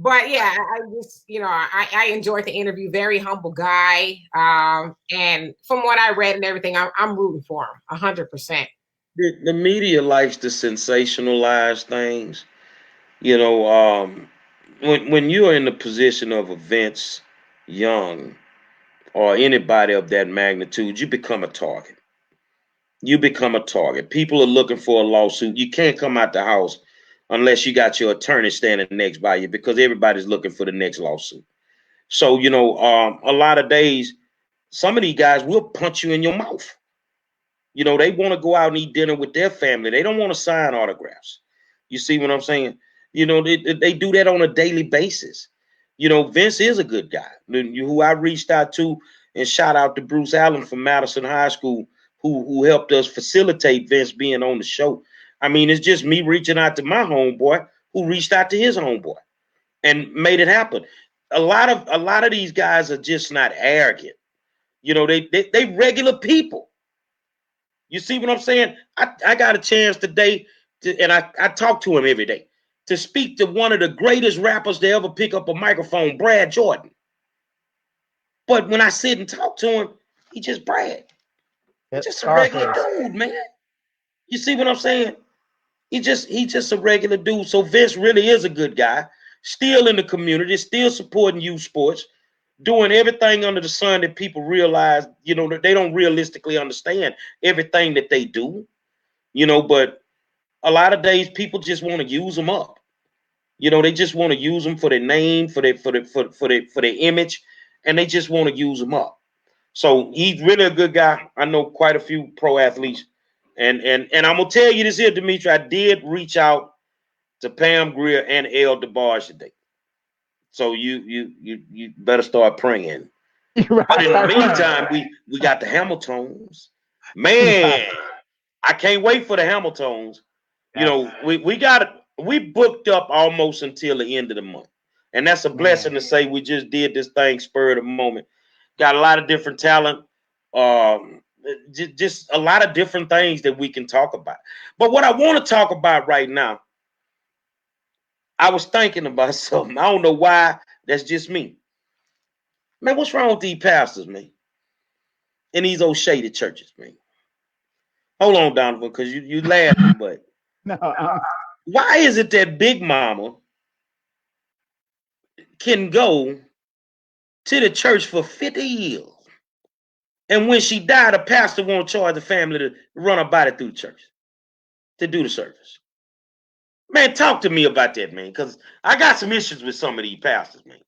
But yeah, I just, you know, I enjoyed the interview. Very humble guy. And from what I read and everything, I'm rooting for him 100%. The media likes to sensationalize things. You know, when you're in the position of a Vince Young or anybody of that magnitude, you become a target. You become a target. People are looking for a lawsuit. You can't come out the house unless you got your attorney standing next by you, because everybody's looking for the next lawsuit. So, you know, a lot of days, some of these guys will punch you in your mouth. You know, they want to go out and eat dinner with their family. They don't want to sign autographs. You see what I'm saying? You know, they do that on a daily basis. You know, Vince is a good guy who I reached out to, and shout out to Bruce Allen from Madison High School, who helped us facilitate Vince being on the show. I mean, it's just me reaching out to my homeboy who reached out to his homeboy and made it happen. A lot of these guys are just not arrogant. You know, they regular people. You see what I'm saying? I got a chance today, and I talk to him every day, to speak to one of the greatest rappers to ever pick up a microphone, Brad Jordan. But when I sit and talk to him, he just Brad. He's just a regular dude, man. You see what I'm saying? He just a regular dude. So Vince really is a good guy, still in the community, still supporting youth sports, doing everything under the sun that people realize, you know, that they don't realistically understand everything that they do, you know, but a lot of days people just want to use them up. You know, they just want to use them for their name, for their image, and they just want to use them up. So he's really a good guy. I know quite a few pro athletes. And I'm gonna tell you this here, Demetra. I did reach out to Pam Grier and El DeBarge today. So you better start praying. Right. But in the meantime, we got the Hamiltons. Man, I can't wait for the Hamiltons. You know, we booked up almost until the end of the month. And that's a blessing to say we just did this thing spur of the moment. Got a lot of different talent. Just a lot of different things that we can talk about. But what I want to talk about right now, I was thinking about something. I don't know why. That's just me. Man, what's wrong with these pastors, man? In these old shady churches, man. Hold on, Donovan, because you laughing, but why is it that Big Mama can go to the church for 50 years, and when she died, the pastor won't charge the family to run about it through the church to do the service? Man, talk to me about that, man, because I got some issues with some of these pastors, man,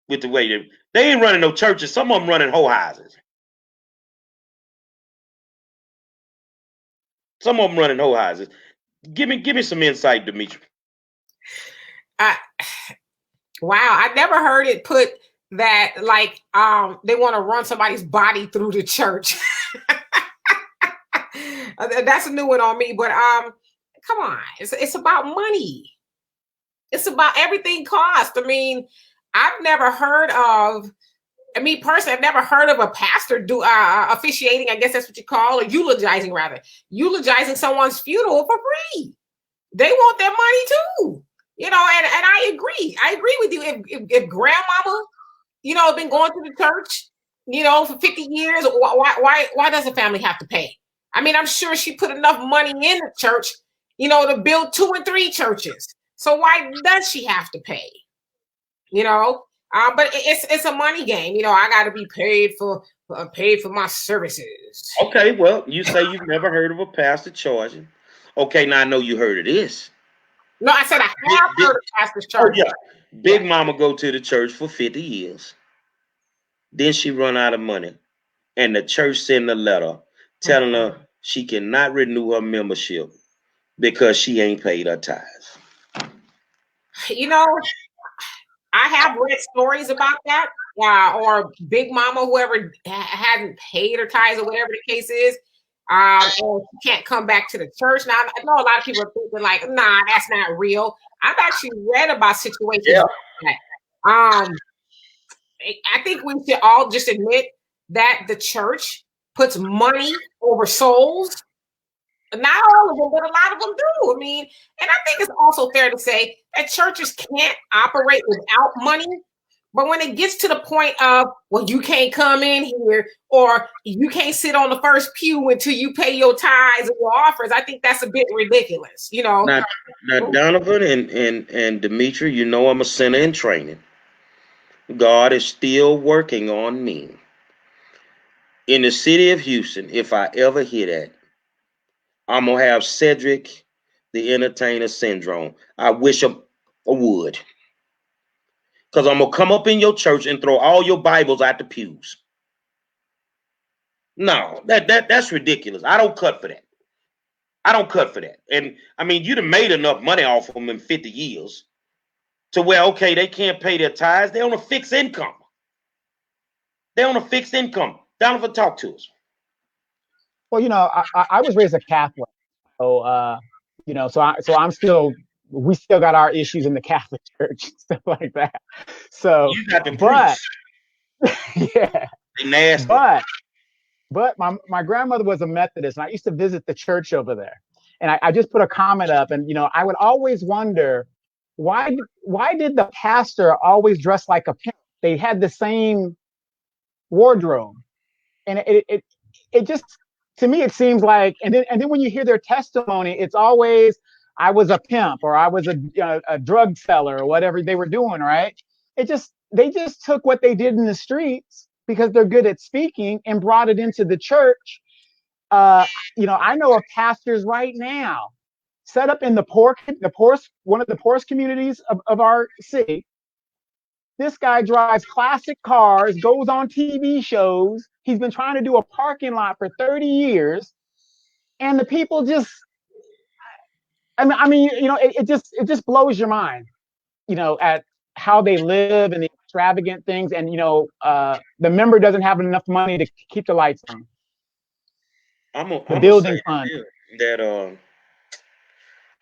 with the way they ain't running no churches. Some of them running hoe houses. Some of them running hoe houses. Give me some insight, Demetra. Wow, I never heard it put that like they want to run somebody's body through the church. That's a new one on me, but come on, it's about money. It's about everything cost. I mean, I've never heard of. Me personally, I've never heard of a pastor officiating. I guess that's what you call, or eulogizing eulogizing someone's funeral for free. They want their money too. You know, and I agree. I agree with you. If grandmama, you know, been going to the church, you know, for 50 years, why does the family have to pay? I mean, I'm sure she put enough money in the church, you know, to build 2 and 3 churches. So why does she have to pay? You know, but it's a money game. You know, I got to be paid for my services. Okay, well, you say you've never heard of a pastor charging. Okay, now I know you heard of this. No, I said I have heard of pastor's church. Oh, yeah. Big Mama go to the church for 50 years. Then she run out of money. And the church send a letter telling her she cannot renew her membership because she ain't paid her tithes. You know, I have read stories about that. Or Big Mama, whoever hadn't paid her tithes or whatever the case is. And she can't come back to the church. Now, I know a lot of people are thinking like, nah, that's not real. I've actually read about situations like that. I think we should all just admit that the church puts money over souls. Not all of them, but a lot of them do. I mean, and I think it's also fair to say that churches can't operate without money. But when it gets to the point of, well, you can't come in here or you can't sit on the first pew until you pay your tithes and your offers, I think that's a bit ridiculous, you know. Now Donovan and Demetra, you know I'm a sinner in training. God is still working on me. In the city of Houston, if I ever hear that, I'm going to have Cedric the Entertainer syndrome. I wish I would. Because I'm going to come up in your church and throw all your Bibles out the pews. No, that's ridiculous. I don't cut for that. And I mean, you'd have made enough money off of them in 50 years to where, okay, they can't pay their tithes. They're on a fixed income. Donovan, talk to us. Well, you know, I was raised a Catholic. So, you know, we still got our issues in the Catholic Church, stuff like that. So, you got the priests. Yeah, They nasty. But my grandmother was a Methodist, and I used to visit the church over there. And I just put a comment up, and I would always wonder why did the pastor always dress like a pimp? They had the same wardrobe, and it just, to me, it seems like, and then when you hear their testimony, it's always, I was a pimp, or I was a drug seller, or whatever they were doing, right? They just took what they did in the streets because they're good at speaking and brought it into the church. I know of pastors right now set up in the poorest, one of the poorest communities of our city. This guy drives classic cars, goes on TV shows. He's been trying to do a parking lot for 30 years. And the people just, it just blows your mind, at how they live and the extravagant things. And, the member doesn't have enough money to keep the lights on. I'm the building say fund. that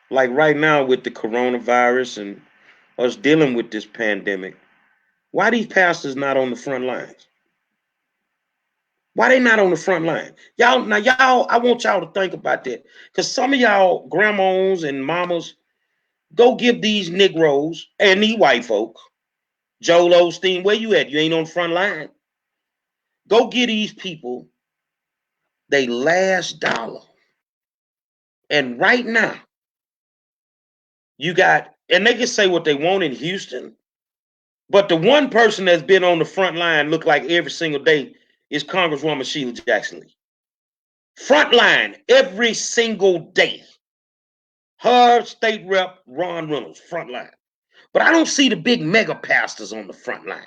like right now with the coronavirus and us dealing with this pandemic, why these pastors not on the front lines? Why they not on the front line? Y'all, I want y'all to think about that. Because some of y'all grandmas and mamas, go give these Negroes and these white folk, Joel Osteen, where you at? You ain't on the front line. Go give these people they last dollar. And right now, you got, and they can say what they want in Houston, but the one person that's been on the front line look like every single day is Congresswoman Sheila Jackson Lee. Front line every single day. Her state rep, Ron Reynolds, front line. But I don't see the big mega pastors on the front line.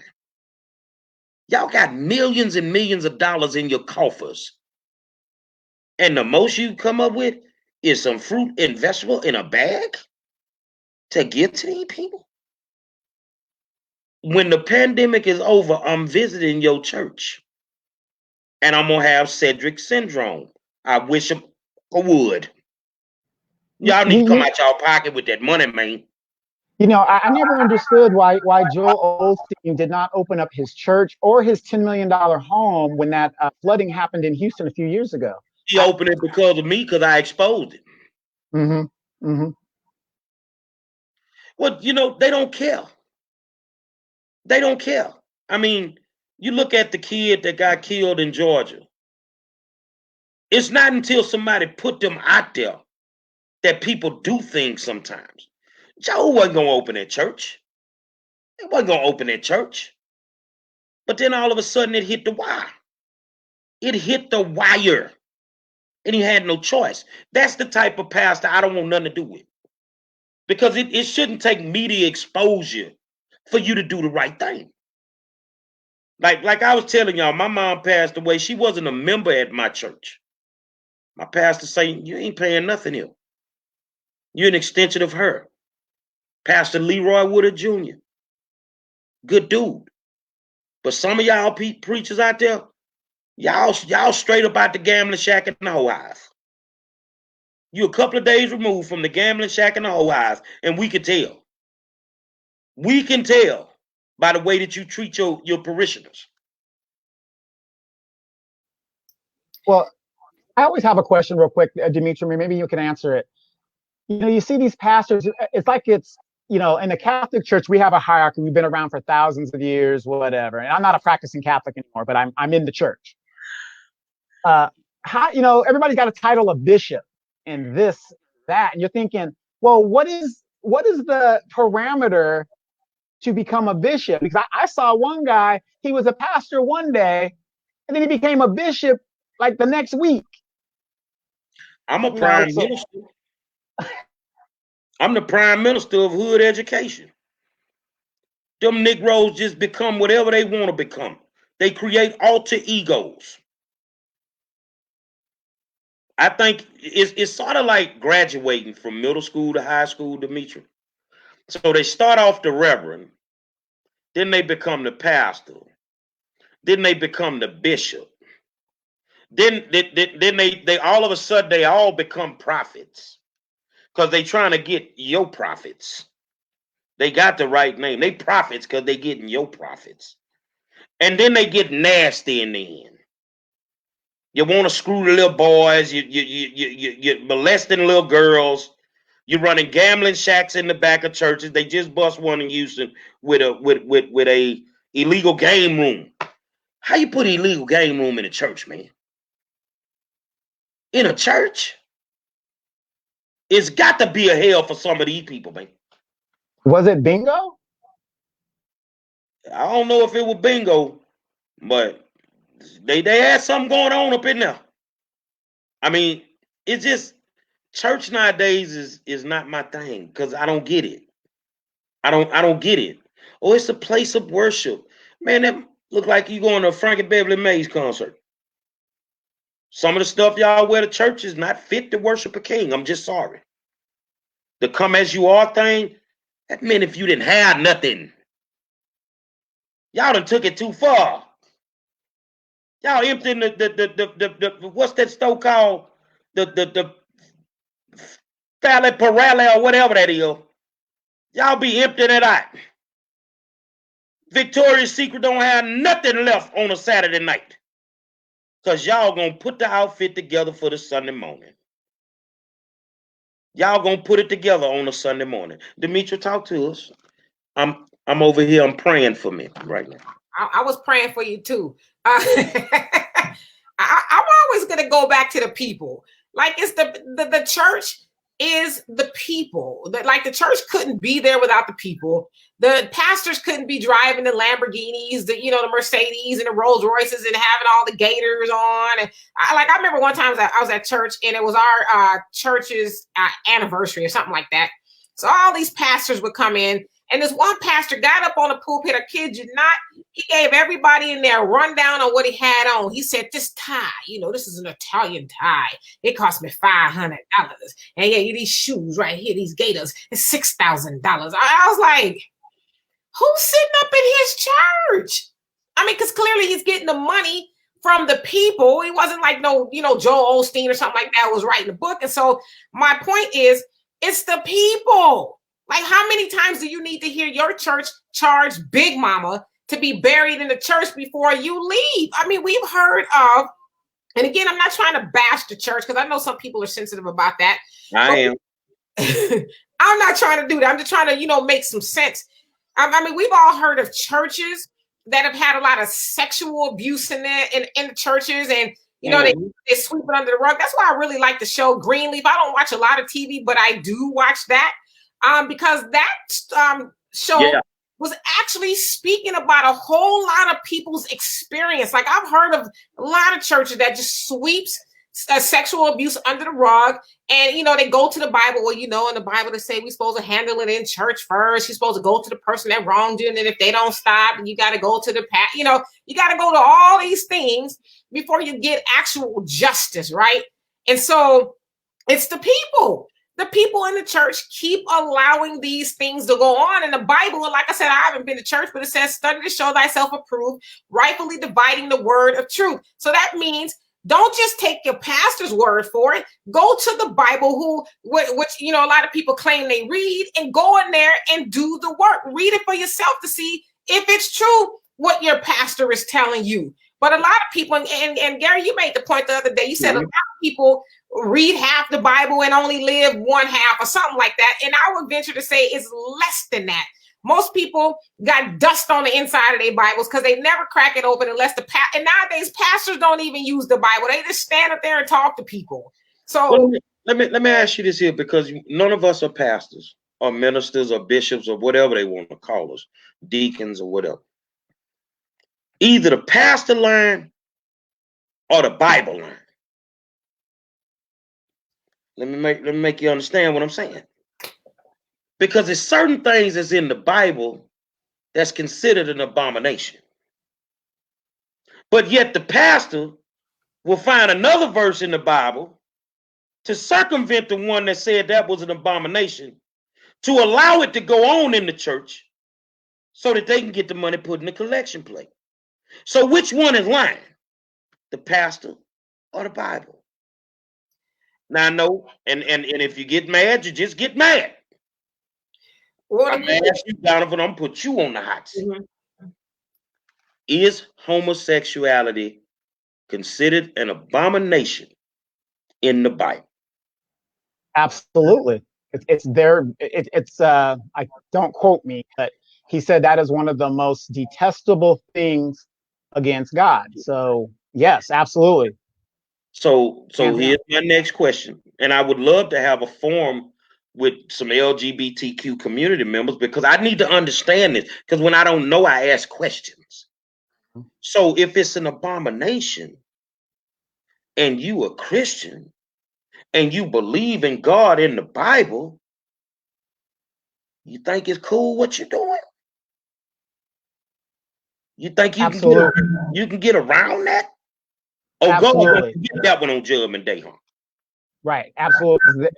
Y'all got millions and millions of dollars in your coffers. And the most you come up with is some fruit and vegetable in a bag to give to these people. When the pandemic is over, I'm visiting your church. And I'm going to have Cedric syndrome. I wish I would. Y'all need to come out y'all pocket with that money, man. I never understood why Joel Osteen did not open up his church or his $10 million home when that flooding happened in Houston a few years ago. He opened it because of me, because I exposed it. Mm-hmm. Mm-hmm. Well, they don't care. They don't care. I mean, you look at the kid that got killed in Georgia. It's not until somebody put them out there that people do things sometimes. Joe wasn't going to open that church. He wasn't going to open that church. But then all of a sudden it hit the wire. It hit the wire. And he had no choice. That's the type of pastor I don't want nothing to do with. Because it shouldn't take media exposure for you to do the right thing. Like I was telling y'all, my mom passed away. She wasn't a member at my church. My pastor saying, you ain't paying nothing here. You're an extension of her. Pastor Leroy Woodard Jr. Good dude. But some of y'all preachers out there, y'all straight about the gambling shack and the hoe house. You a couple of days removed from the gambling shack and the hoe house, and we can tell. We can tell by the way that you treat your parishioners. Well, I always have a question real quick, Demetra, maybe you can answer it. You see these pastors, it's like in the Catholic Church, we have a hierarchy. We've been around for thousands of years, whatever. And I'm not a practicing Catholic anymore, but I'm in the church. Everybody's got a title of bishop and this, that, and you're thinking, well, what is the parameter to become a bishop? Because I saw one guy, he was a pastor one day, and then he became a bishop like the next week. I'm a prime minister. I'm the prime minister of hood education. Them Negroes just become whatever they want to become. They create alter egos. I think it's sort of like graduating from middle school to high school, Demetra. So they start off the reverend, then they become the pastor, then they become the bishop. Then they all of a sudden they all become prophets because they trying to get your prophets. They got the right name. They prophets because they getting your prophets. And then they get nasty in the end. You want to screw the little boys. You're molesting little girls. You're running gambling shacks in the back of churches. They just bust one in Houston with a illegal game room. How you put illegal game room in a church, man? In a church? It's got to be a hell for some of these people, man. Was it bingo? I don't know if it was bingo, but they had something going on up in there. I mean, it's just church nowadays is not my thing because I don't get it. I don't get it. Oh, it's a place of worship. Man, that look like you going to a Frankie Beverly Mays concert. Some of the stuff y'all wear to church is not fit to worship a king. I'm just sorry. The come as you are thing, that meant if you didn't have nothing. Y'all done took it too far. Y'all emptying the what's that store called? The Fally Parale or whatever that is. Y'all be emptying it out. Victoria's Secret don't have nothing left on a Saturday night. Because y'all gonna put the outfit together for the Sunday morning. Y'all gonna put it together on a Sunday morning. Demetra, talk to us. I'm over here. I'm praying for me right now. I was praying for you too. I'm always gonna go back to the people. Like it's the church is the people. Like the church couldn't be there without the people. The pastors couldn't be driving the Lamborghinis, the Mercedes and the Rolls Royces and having all the gaiters on. And I remember one time I was at church and it was our church's anniversary or something like that. So all these pastors would come in. And this one pastor got up on the pulpit, I kid you not, he gave everybody in there a rundown on what he had on. He said, this tie, this is an Italian tie. It cost me $500. And yeah, these shoes right here, these gaiters, it's $6,000. I was like, who's sitting up in his church? I mean, because clearly he's getting the money from the people. He wasn't like no, Joel Osteen or something like that was writing the book. And so my point is, it's the people. Like, how many times do you need to hear your church charge Big Mama to be buried in the church before you leave? I mean, we've heard of, and again, I'm not trying to bash the church because I know some people are sensitive about that. I am. I'm not trying to do that. I'm just trying to, make some sense. I mean, we've all heard of churches that have had a lot of sexual abuse in the churches, and they sweep it under the rug. That's why I really like the show Greenleaf. I don't watch a lot of TV, but I do watch that. Because that show was actually speaking about a whole lot of people's experience. Like I've heard of a lot of churches that just sweeps sexual abuse under the rug. And, they go to the Bible. Well, in the Bible, they say we're supposed to handle it in church first. You're supposed to go to the person that wronged you. And then if they don't stop, you got to go to the you got to go to all these things before you get actual justice, right? And so it's the people. The people in the church keep allowing these things to go on in the Bible. And like I said, I haven't been to church, but it says, study to show thyself approved, rightfully dividing the word of truth. So that means don't just take your pastor's word for it. Go to the Bible, which a lot of people claim they read, and go in there and do the work. Read it for yourself to see if it's true what your pastor is telling you. But a lot of people, and Gary, you made the point the other day, you said a lot of people read half the Bible and only live one half or something like that. And I would venture to say it's less than that. Most people got dust on the inside of their Bibles because they never crack it open unless and nowadays pastors don't even use the Bible. They just stand up there and talk to people. So let me ask you this here, because none of us are pastors or ministers or bishops or whatever they want to call us, deacons or whatever. Either the pastor line or the Bible line. Let me make you understand what I'm saying. Because there's certain things that's in the Bible that's considered an abomination. But yet the pastor will find another verse in the Bible to circumvent the one that said that was an abomination, to allow it to go on in the church so that they can get the money put in the collection plate. So which one is lying? The pastor or the Bible? Now I know, and if you get mad, you just get mad. I'm gonna ask you, Donovan, I'm gonna put you on the hot seat. Mm-hmm. Is homosexuality considered an abomination in the Bible? Absolutely. It's there. I don't quote me, but he said that is one of the most detestable things against God. So yes, absolutely. So Hands here's down. my next question. And I would love to have a forum with some LGBTQ community members because I need to understand this. Because when I don't know, I ask questions. So if it's an abomination and you a Christian and you believe in God in the Bible, you think it's cool what you're doing? You think Absolutely. you can get around that? Oh, God Absolutely. gonna get that one on Judgment Day, huh? Right. Absolutely. A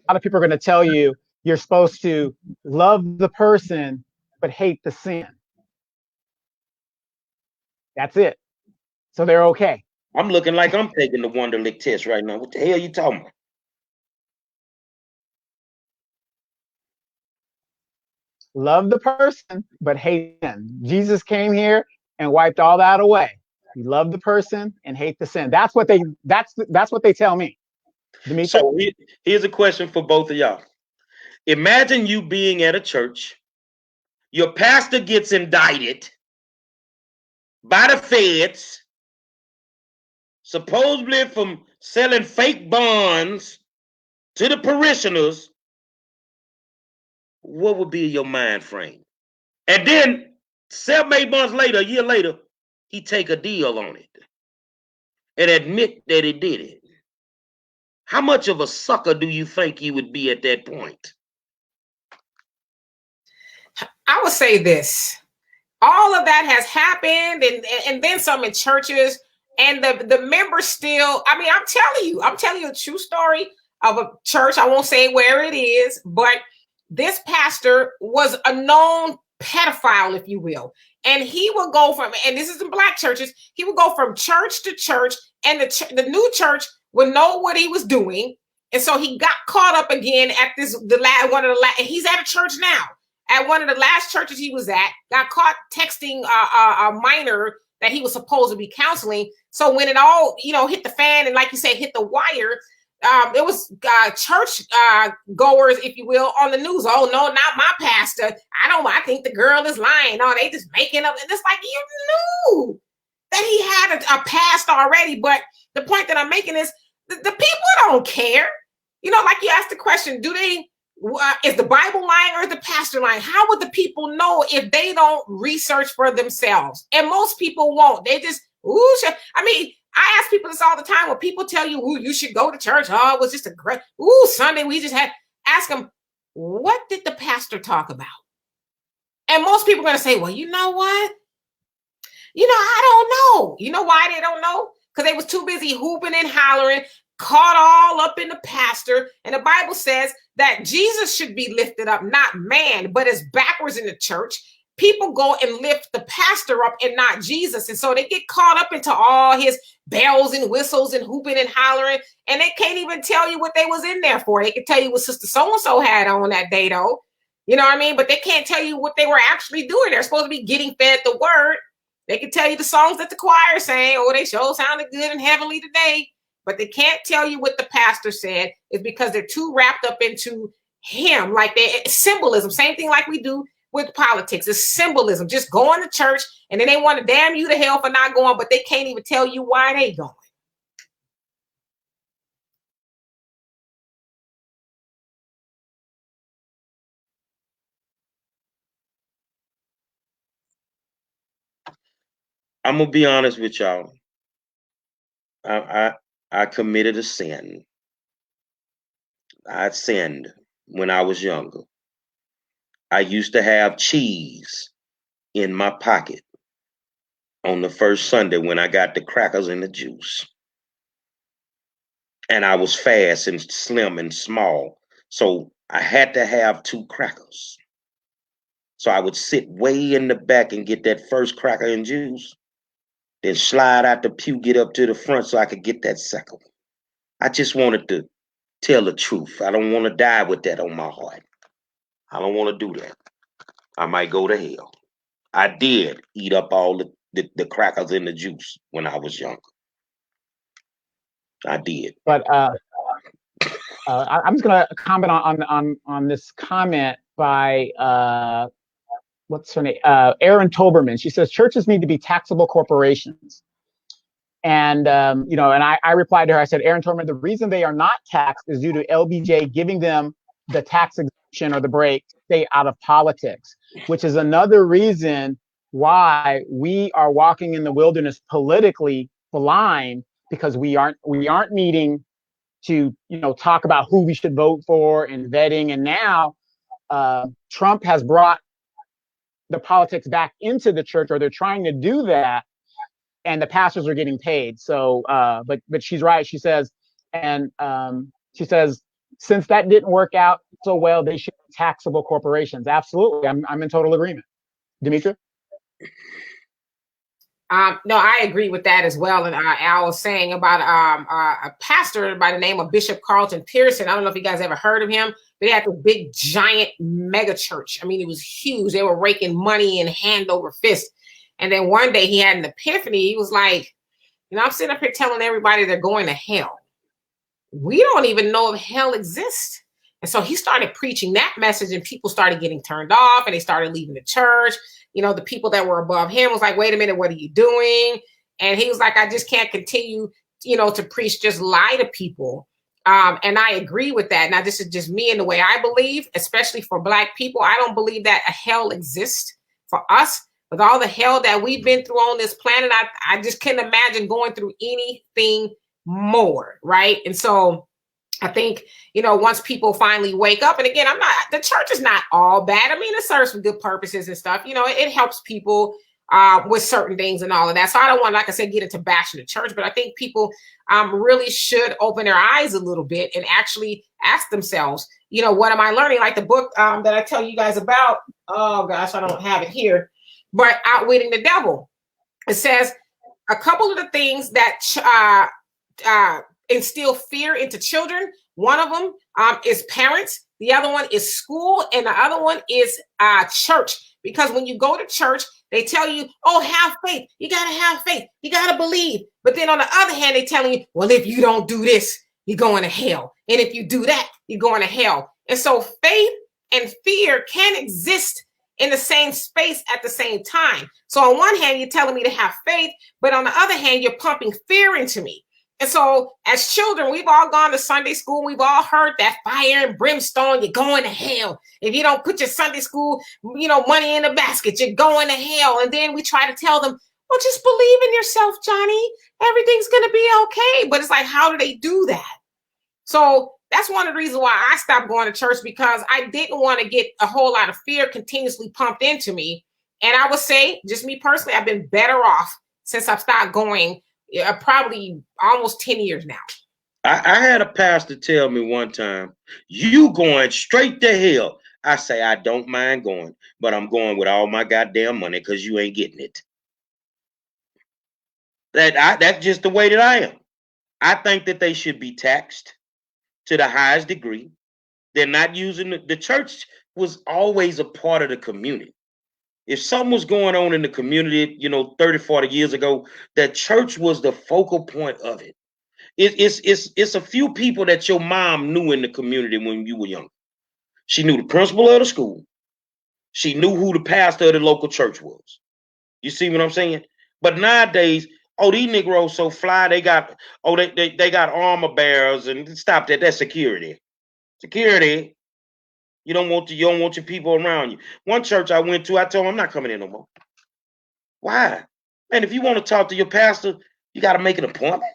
lot of people are going to tell you you're supposed to love the person but hate the sin. That's it. So they're okay. I'm looking like I'm taking the Wonderlic test right now. What the hell you talking about? Love the person but hate sin. Jesus came here and wiped all that away. You love the person and hate the sin. That's what they tell me. Demetra? So here's a question for both of y'all. Imagine you being at a church, your pastor gets indicted by the feds, supposedly from selling fake bonds to the parishioners. What would be your mind frame? And then 7-8 months later, a year later, he take a deal on it and admit that he did it. How much of a sucker do you think you would be at that point? I would say this. All of that has happened and then some in churches, and the members still, I mean, I'm telling you a true story of a church. I won't say where it is, but this pastor was a known pedophile, if you will. And he would go from, and this is in black churches, he would go from church to church, and the new church would know what he was doing. And so he got caught up again at and he's at a church now. At one of the last churches he was at, got caught texting a minor that he was supposed to be counseling. So when it all, hit the fan and, like you said, hit the wire, it was church goers, if you will, on the news. Oh no, not my pastor. I think the girl is lying. No, they just making up. And it's like, you knew that he had a past already. But the point that I'm making is the people don't care. Like you asked the question, is the Bible lying or is the pastor lying? How would the people know if they don't research for themselves? And most people won't. They just, I ask people this all the time. When people tell you, you should go to church. Oh, it was just a great, Sunday we just had. Ask them, what did the pastor talk about? And most people are going to say, well, you know what? I don't know. You know why they don't know? Because they was too busy hooping and hollering, caught all up in the pastor. And the Bible says that Jesus should be lifted up, not man, but it's backwards in the church. People go and lift the pastor up and not Jesus. And so they get caught up into all his bells and whistles and hooping and hollering. And they can't even tell you what they was in there for. They can tell you what Sister So-and-so had on that day, though. You know what I mean? But they can't tell you what they were actually doing. They're supposed to be getting fed the word. They can tell you the songs that the choir sang. Oh, they sure sounded good and heavenly today. But they can't tell you what the pastor said. Is because they're too wrapped up into him. Like symbolism. Same thing like we do with politics. It's symbolism. Just going to church and then they want to damn you to hell for not going, but they can't even tell you why they going. I'm gonna be honest with y'all. I committed a sin. I sinned when I was younger. I used to have cheese in my pocket on the first Sunday when I got the crackers and the juice. And I was fast and slim and small. So I had to have 2 crackers. So I would sit way in the back and get that first cracker and juice, then slide out the pew, get up to the front so I could get that second one. I just wanted to tell the truth. I don't want to die with that on my heart. I don't want to do that. I might go to hell. I did eat up all the crackers and the juice when I was younger. I did. But I'm just going to comment on this comment by what's her name? Erin Toberman. She says churches need to be taxable corporations. And and I replied to her. I said, Erin Toberman, the reason they are not taxed is due to LBJ giving them the tax exemption or the break to stay out of politics, which is another reason why we are walking in the wilderness politically blind, because we aren't meeting to talk about who we should vote for and vetting. And now Trump has brought the politics back into the church, or they're trying to do that, and the pastors are getting paid. So but she's right. She says since that didn't work out so well, they should be taxable corporations. Absolutely. I'm in total agreement. Demetra? No, I agree with that as well. And Al was saying about a pastor by the name of Bishop Carlton Pearson. I don't know if you guys ever heard of him, but he had this big, giant mega church. I mean, it was huge. They were raking money in hand over fist. And then one day he had an epiphany. He was like, I'm sitting up here telling everybody they're going to hell. We don't even know if hell exists. And so he started preaching that message, and people started getting turned off, and they started leaving the church. The people that were above him was like, wait a minute, what are you doing? And he was like, I just can't continue, to preach, just lie to people. And I agree with that. Now, this is just me and the way I believe, especially for Black people. I don't believe that a hell exists for us. With all the hell that we've been through on this planet, I just can't imagine going through anything more, right? And so I think, once people finally wake up, and again, the church is not all bad. I mean, it serves some good purposes and stuff. It helps people with certain things and all of that. So I don't want, like I said, get into bashing the church, but I think people really should open their eyes a little bit and actually ask themselves, what am I learning? Like the book that I tell you guys about, oh gosh, I don't have it here, but Outwitting the Devil. It says a couple of the things that instill fear into children. One of them is parents. The other one is school. And the other one is church. Because when you go to church, they tell you, oh, have faith. You got to have faith. You got to believe. But then on the other hand, they're telling you, well, if you don't do this, you're going to hell. And if you do that, you're going to hell. And so faith and fear can exist in the same space at the same time. So on one hand, you're telling me to have faith, but on the other hand, you're pumping fear into me. And so as children, we've all gone to Sunday school. We've all heard that fire and brimstone, you're going to hell. If you don't put your Sunday school, money in the basket, you're going to hell. And then we try to tell them, well, just believe in yourself, Johnny. Everything's going to be okay. But it's like, how do they do that? So that's one of the reasons why I stopped going to church, because I didn't want to get a whole lot of fear continuously pumped into me. And I would say, just me personally, I've been better off since I've stopped going, probably almost 10 years now. I had a pastor tell me one time, you going straight to hell. I say, I don't mind going, but I'm going with all my goddamn money because you ain't getting it. That's just the way that I am. I think that they should be taxed to the highest degree. They're not using the church was always a part of the community. If something was going on in the community, 30, 40 years ago, that church was the focal point of it. It's a few people that your mom knew in the community when you were young. She knew the principal of the school. She knew who the pastor of the local church was. You see what I'm saying? But nowadays, these Negroes so fly, they got armor bearers, and stop that. That's security. Security. You don't want your people around you. One church I went to, I told them I'm not coming in no more. Why? Man, if you want to talk to your pastor, you got to make an appointment.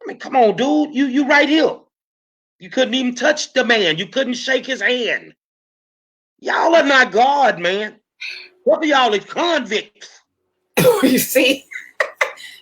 I mean, come on, dude. You right here. You couldn't even touch the man. You couldn't shake his hand. Y'all are not God, man. What are y'all as convicts? You see?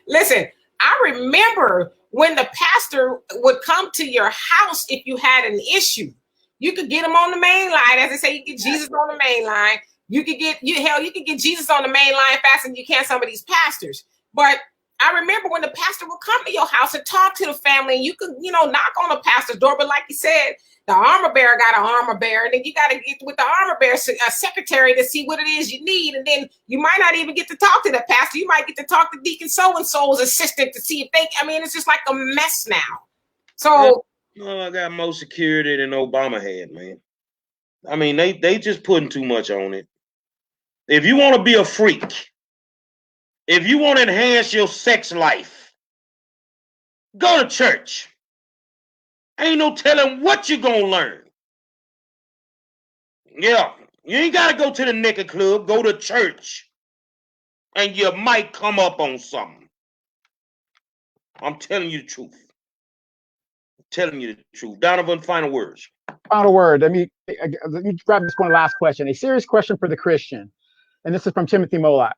Listen, I remember when the pastor would come to your house if you had an issue. You could get him on the main line. As they say, you get Jesus on the main line. You could get Jesus on the main line faster than you can some of these pastors. But I remember when the pastor would come to your house and talk to the family, and you could, knock on the pastor's door. But like you said, the armor bearer got an armor bearer, and then you got to get with the armor bearer secretary to see what it is you need. And then you might not even get to talk to the pastor. You might get to talk to Deacon so-and-so's assistant to see if it's just like a mess now. So. I got more security than Obama had, man. I mean, they just putting too much on it. If you want to be a freak, if you want to enhance your sex life, go to church. Ain't no telling what you're going to learn. Yeah, you ain't got to go to the naked club. Go to church. And you might come up on something. I'm telling you the truth. I'm telling you the truth. Donovan, final words. Final word. Let me grab this one last question. A serious question for the Christian. And this is from Timothy Molot.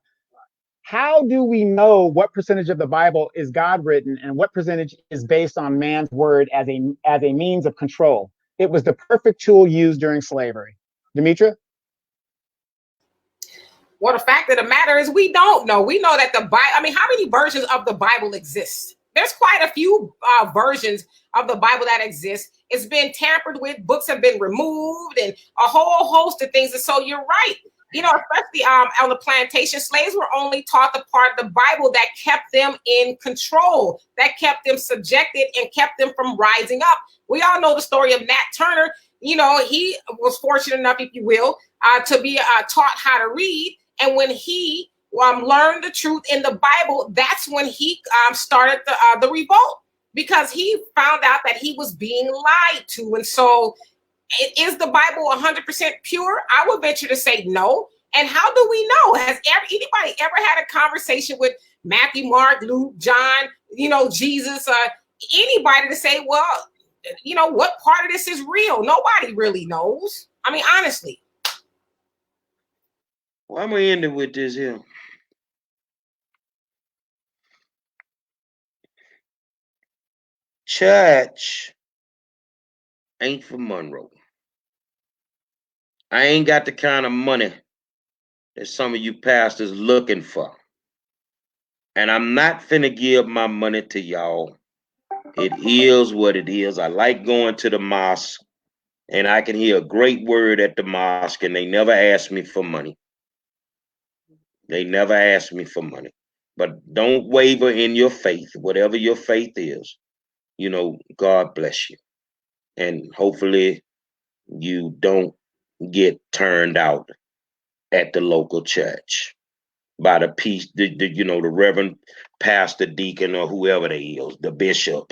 How do we know what percentage of the Bible is God written and what percentage is based on man's word as a means of control? It was the perfect tool used during slavery. Demetra? Well, the fact of the matter is we don't know. We know that the Bible, how many versions of the Bible exist? There's quite a few versions of the Bible that exist. It's been tampered with. Books have been removed and a whole host of things. And so you're right. Especially on the plantation, slaves were only taught the part of the Bible that kept them in control, that kept them subjected and kept them from rising up. We all know the story of Nat Turner. He was fortunate enough, if you will, to be taught how to read. And when he learned the truth in the Bible, that's when he started the revolt, because he found out that he was being lied to. And so, is the Bible 100% pure? I would venture to say no. And how do we know? Has anybody ever had a conversation with Matthew, Mark, Luke, John, Jesus, anybody to say, well, what part of this is real? Nobody really knows. Honestly. Well, I'm going to end it with this here. Church ain't for Monroe. I ain't got the kind of money that some of you pastors looking for. And I'm not finna give my money to y'all. It is what it is. I like going to the mosque, and I can hear a great word at the mosque, and they never ask me for money. They never ask me for money. But don't waver in your faith, whatever your faith is. God bless you. And hopefully you don't get turned out at the local church by the reverend pastor, deacon, or whoever they is, the bishop.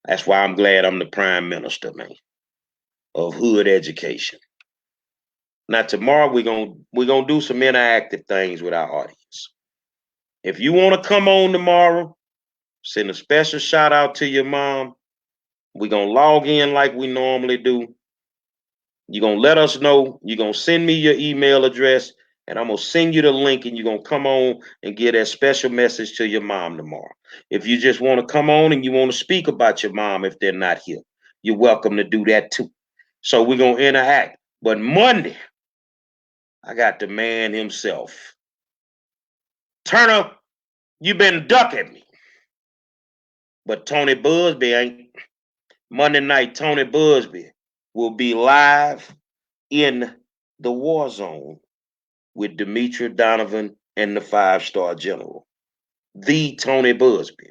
That's why I'm glad I'm the prime minister, man, of hood education. Now tomorrow we're gonna do some interactive things with our audience. If you want to come on tomorrow, send a special shout out to your mom. We're gonna log in like we normally do. You're going to let us know. You're going to send me your email address, and I'm going to send you the link, and you're going to come on and get that special message to your mom tomorrow. If you just want to come on and you want to speak about your mom if they're not here, you're welcome to do that too. So we're going to interact. But Monday, I got the man himself. Turner, you've been ducking me. But Tony Busby ain't. Monday night, Tony Busby will be live in the war zone with Demetra, Donovan, and the 5-star general, the Tony Busby.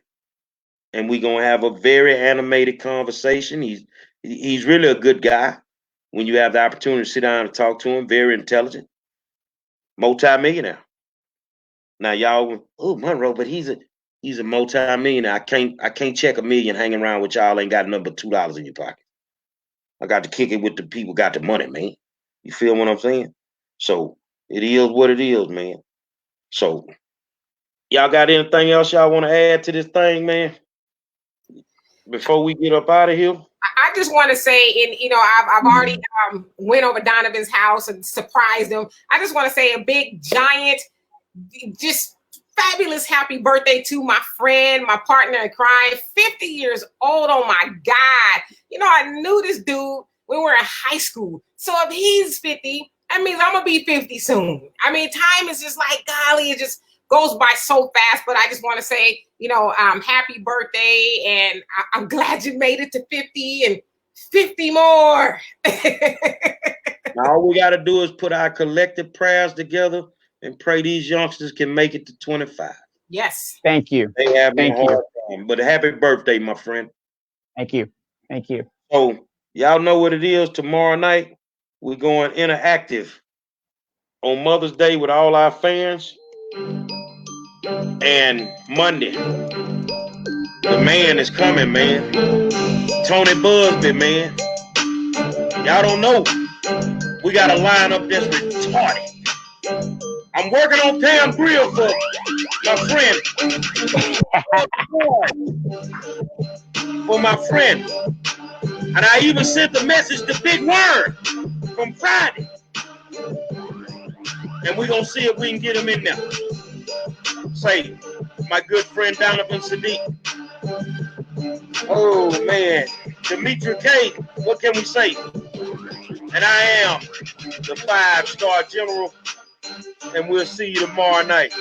And we're going to have a very animated conversation. He's really a good guy when you have the opportunity to sit down and talk to him. Very intelligent, multi-millionaire. Now y'all, Monroe, but he's a multi-millionaire. I can't check $1 million hanging around with y'all. Ain't got nothing but $2 in your pocket. I got to kick it with the people got the money, man. You feel what I'm saying? So it is what it is, man. So y'all got anything else y'all want to add to this thing, man? Before we get up out of here? I just want to say, I've already went over Donovan's house and surprised him. I just want to say a big, giant, just fabulous happy birthday to my friend, my partner in crime, 50 years old. Oh my God. I knew this dude when we were in high school. So if he's 50, that means I'm going to be 50 soon. Time is just like, golly, it's just goes by so fast, but I just want to say, happy birthday, and I'm glad you made it to 50 and 50 more. Now, all we got to do is put our collective prayers together and pray these youngsters can make it to 25. Yes. Thank you. They have a hard you. time, but happy birthday, my friend. Thank you. Thank you. So y'all know what it is. Tomorrow night, we're going interactive on Mother's Day with all our fans. And Monday, the man is coming, man. Tony Busby, man. Y'all don't know. We got a lineup that's retarded. I'm working on Pam Grill for my friend. For my friend. And I even sent the message to Big Word from Friday. And we're going to see if we can get him in there. Say, my good friend Donovan Sadiq. Oh, man. Demetra, Kaye, what can we say? And I am the 5-star general. And we'll see you tomorrow night.